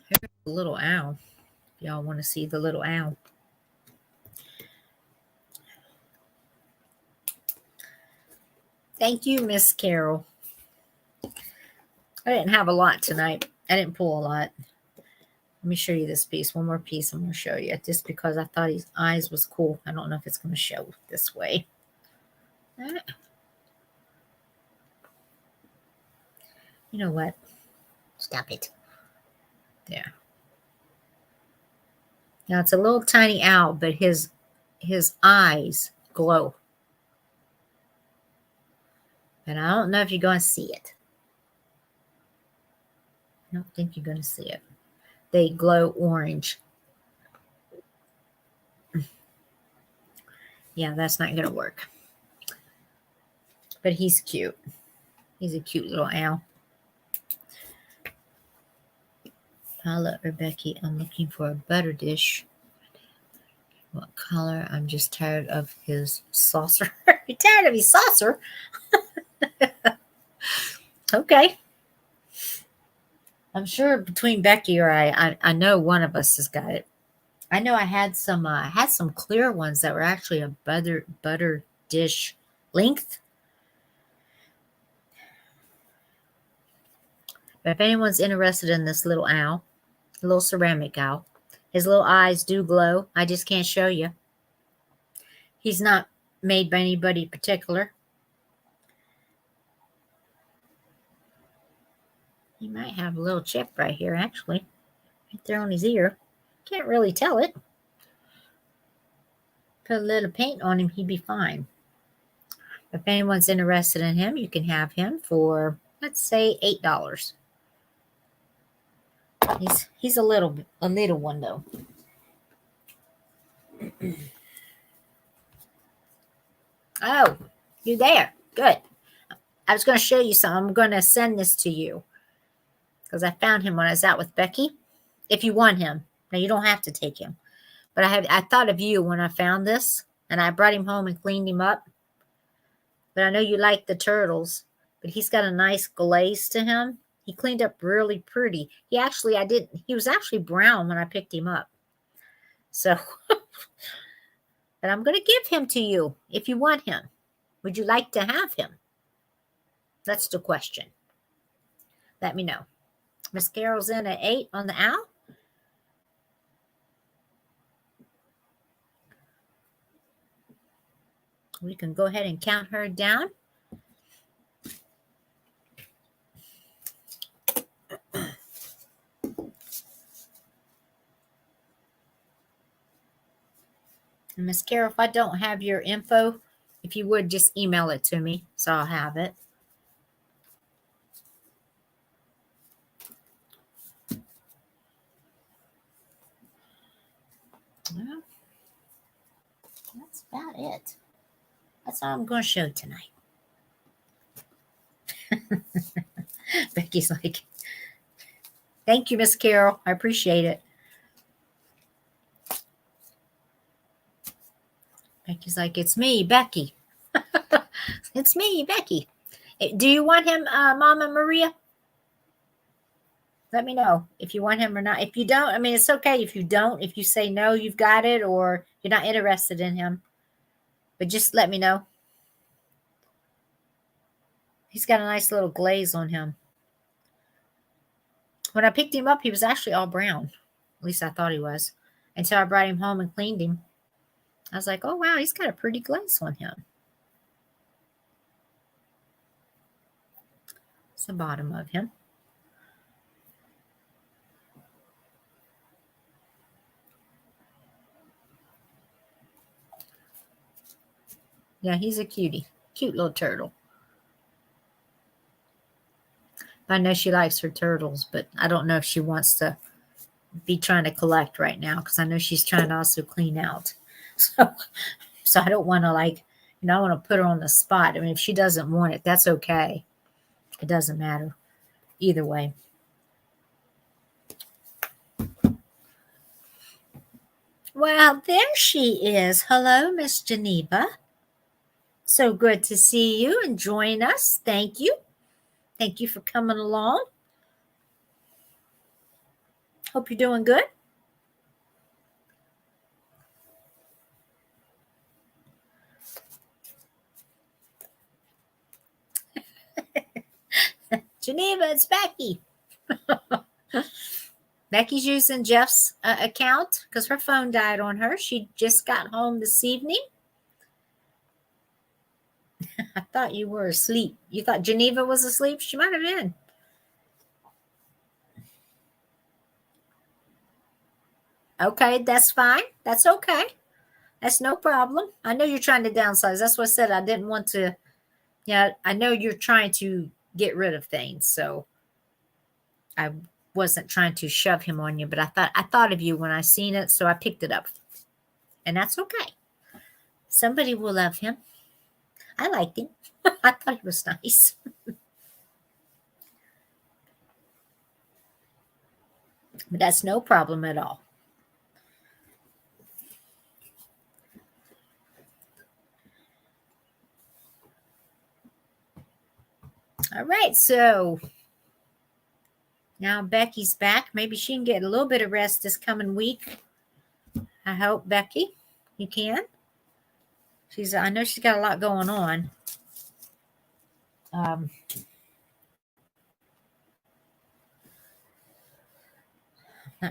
Here's a little owl. If y'all want to see the little owl. Thank you, Miss Carol. I didn't have a lot tonight. I didn't pull a lot. Let me show you this piece. One more piece I'm going to show you. Just because I thought his eyes was cool. I don't know if it's going to show this way. You know what? Stop it. There. Now it's a little tiny owl, but his eyes glow. And I don't know if you're going to see it. I don't think you're going to see it. They glow orange. Yeah, that's not going to work. But he's cute. He's a cute little owl. Paula or Becky, I'm looking for a butter dish. What color? I'm just tired of his saucer. You're tired of his saucer? Okay. I'm sure between Becky or I know one of us has got it. I know I had some clear ones that were actually a butter dish length. But if anyone's interested in this little owl, a little ceramic owl, his little eyes do glow. I just can't show you. He's not made by anybody particular. He might have a little chip right here, actually. Right there on his ear. Can't really tell it. Put a little paint on him, he'd be fine. If anyone's interested in him, you can have him for, let's say, $8. He's a little one though. Oh, you're there. Good. I was going to show you something. I'm going to send this to you because I found him when I was out with Becky. If you want him, now you don't have to take him, but I thought of you when I found this, and I brought him home and cleaned him up. But I know you like the turtles, but he's got a nice glaze to him. He cleaned up really pretty. He was actually brown when I picked him up. So, but I'm going to give him to you if you want him. Would you like to have him? That's the question. Let me know. Miss Carol's in at 8 on the owl. We can go ahead and count her down. And Miss Carol, if I don't have your info, if you would just email it to me so I'll have it. Well, that's about it. That's all I'm going to show tonight. Becky's like, thank you, Miss Carol. I appreciate it. Becky's like, it's me, Becky. It's me, Becky. Do you want him, Mama Maria? Let me know if you want him or not. If you don't, I mean, it's okay if you don't. If you say no, you've got it, or you're not interested in him. But just let me know. He's got a nice little glaze on him. When I picked him up, he was actually all brown. At least I thought he was. Until I brought him home and cleaned him. I was like, oh, wow, he's got a pretty glaze on him. It's the bottom of him. Yeah, he's a cutie. Cute little turtle. I know she likes her turtles, but I don't know if she wants to be trying to collect right now because I know she's trying to also clean out. So I don't want to I want to put her on the spot. I mean, if she doesn't want it, that's okay. It doesn't matter either way. Well, there she is. Hello, Miss Geneva. So good to see you and join us. Thank you. Thank you for coming along. Hope you're doing good. Geneva, it's Becky. Becky's using Jeff's account because her phone died on her. She just got home this evening. I thought you were asleep. You thought Geneva was asleep? She might have been. Okay, that's fine. That's okay. That's no problem. I know you're trying to downsize. That's what I said. I didn't want to. Yeah, I know you're trying to get rid of things. So I wasn't trying to shove him on you, but I thought of you when I seen it, so I picked it up. And that's okay. Somebody will love him. I liked him. I thought he was nice. But that's no problem at all. All right, so now Becky's back. Maybe she can get a little bit of rest this coming week. I hope, Becky, you can. I know she's got a lot going on. Not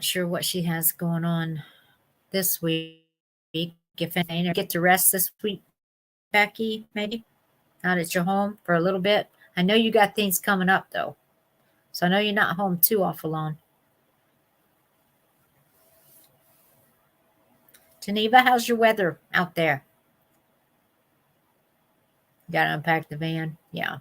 sure what she has going on this week. If anything, get to rest this week, Becky, maybe out at your home for a little bit. I know you got things coming up though, so I know you're not home too awful long. Geneva, how's your weather out there? Got to unpack the van. Yeah.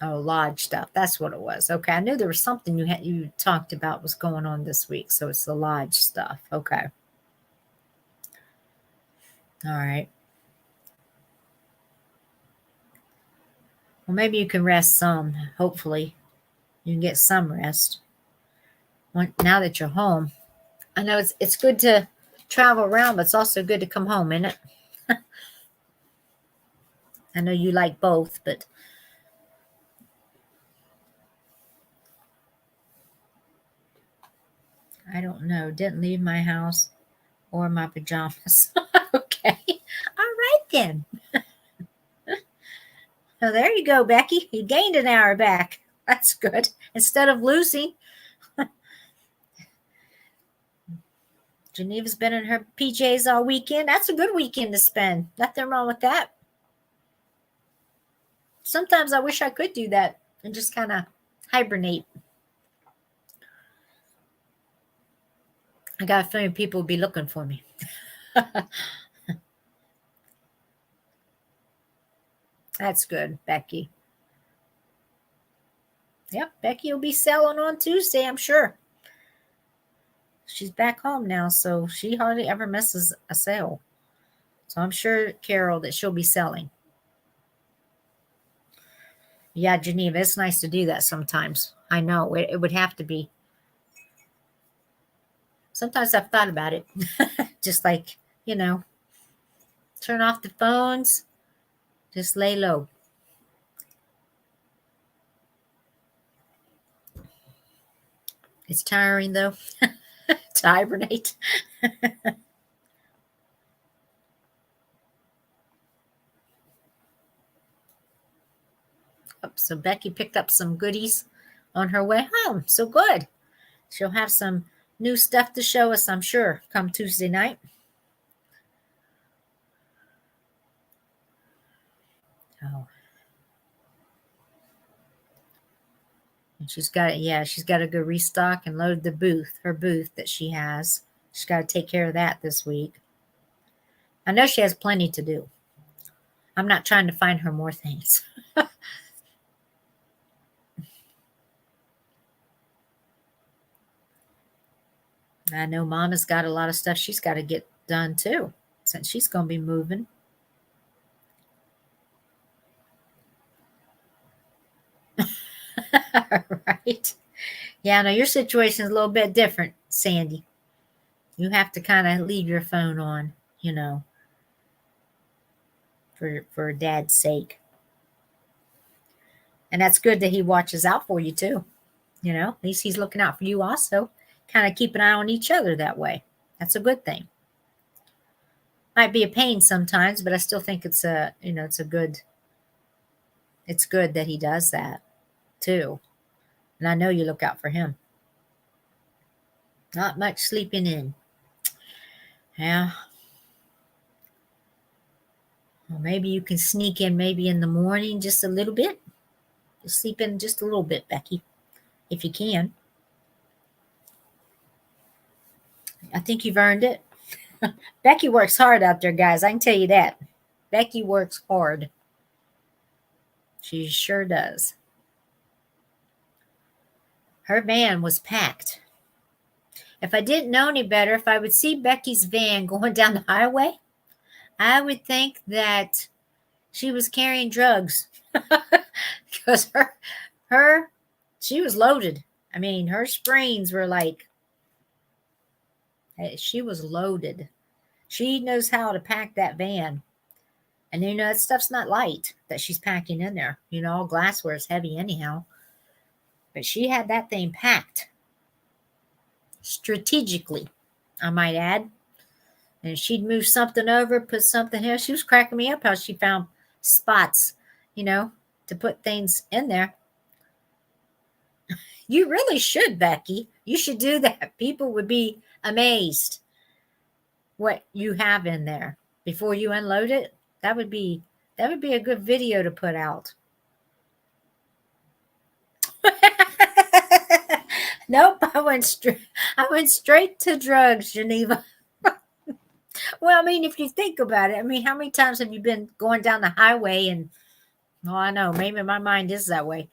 Oh, lodge stuff. That's what it was. Okay. I knew there was something you talked about was going on this week. So it's the lodge stuff. Okay. All right. Well, maybe you can rest some. Hopefully you can get some rest. Now that you're home. I know it's good to travel around, but it's also good to come home, isn't it? I know you like both, but I don't know. Didn't leave my house or my pajamas. Okay. All right then. So there you go, Becky. You gained an hour back. That's good. Instead of losing. Geneva's been in her PJs all weekend. That's a good weekend to spend. Nothing wrong with that. Sometimes I wish I could do that and just kind of hibernate. I got a feeling people will be looking for me. That's good, Becky. Yep, Becky will be selling on Tuesday, I'm sure. She's back home now, so she hardly ever misses a sale. So I'm sure, Carol, that she'll be selling. Yeah, Geneva, it's nice to do that sometimes. I know, it would have to be. Sometimes I've thought about it. Just like, turn off the phones. Just lay low. It's tiring, though, to hibernate. So Becky picked up some goodies on her way home. So good. She'll have some new stuff to show us, I'm sure, come Tuesday night. Oh. And she's got to go restock and load her booth that she has. She's got to take care of that this week. I know she has plenty to do. I'm not trying to find her more things. I know Mama's got a lot of stuff she's got to get done too, since she's going to be moving. Right. Yeah, no, your situation is a little bit different, Sandy. You have to kind of leave your phone on, for Dad's sake. And that's good that he watches out for you too. At least he's looking out for you also. Kind of keep an eye on each other that way. That's a good thing. Might be a pain sometimes, but I still think it's a, it's good that he does that too. And I know you look out for him. Not much sleeping in. Yeah. Well, maybe you can sneak in maybe in the morning just a little bit. Just sleep in just a little bit, Becky, if you can. I think you've earned it. Becky works hard out there, guys. I can tell you that. Becky works hard. She sure does. Her van was packed. If I didn't know any better, if I would see Becky's van going down the highway, I would think that she was carrying drugs. Because she was loaded. I mean, her springs were like, she was loaded. She knows how to pack that van. And that stuff's not light that she's packing in there. All glassware is heavy anyhow. But she had that thing packed. Strategically, I might add. And she'd move something over, put something here. She was cracking me up how she found spots, to put things in there. You really should, Becky. You should do that. People would be amazed what you have in there before you unload it. That would be a good video to put out. Nope, I went straight to drugs, Geneva. Well, I mean, if you think about it, I mean, how many times have you been going down the highway and, I know, maybe my mind is that way.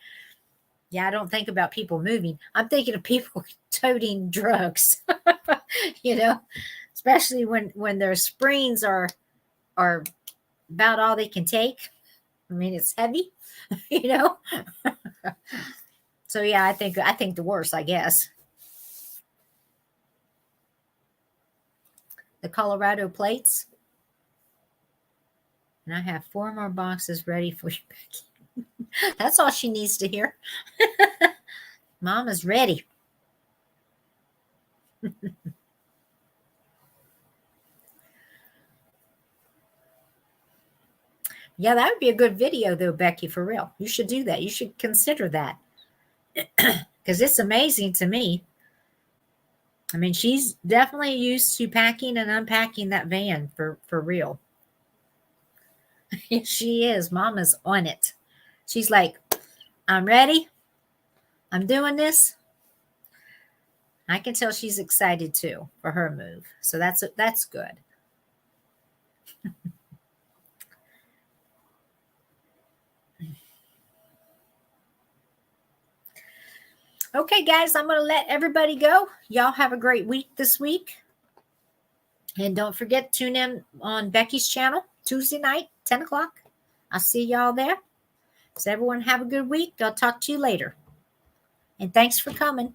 Yeah, I don't think about people moving. I'm thinking of people toting drugs, especially when their springs are about all they can take. I mean, it's heavy, So yeah, I think the worst, I guess. The Colorado plates. And I have 4 more boxes ready for you, Becky. That's all she needs to hear. Mama's ready. Yeah, that would be a good video, though, Becky, for real. You should do that. You should consider that. Because it's amazing to me. I mean, she's definitely used to packing and unpacking that van for real. She is. Mama's on it. She's like, I'm ready. I'm doing this. I can tell she's excited too for her move. So that's good. Okay, guys, I'm going to let everybody go. Y'all have a great week this week. And don't forget, tune in on Becky's channel Tuesday night, 10 o'clock. I'll see y'all there. So everyone have a good week. I'll talk to you later. And thanks for coming.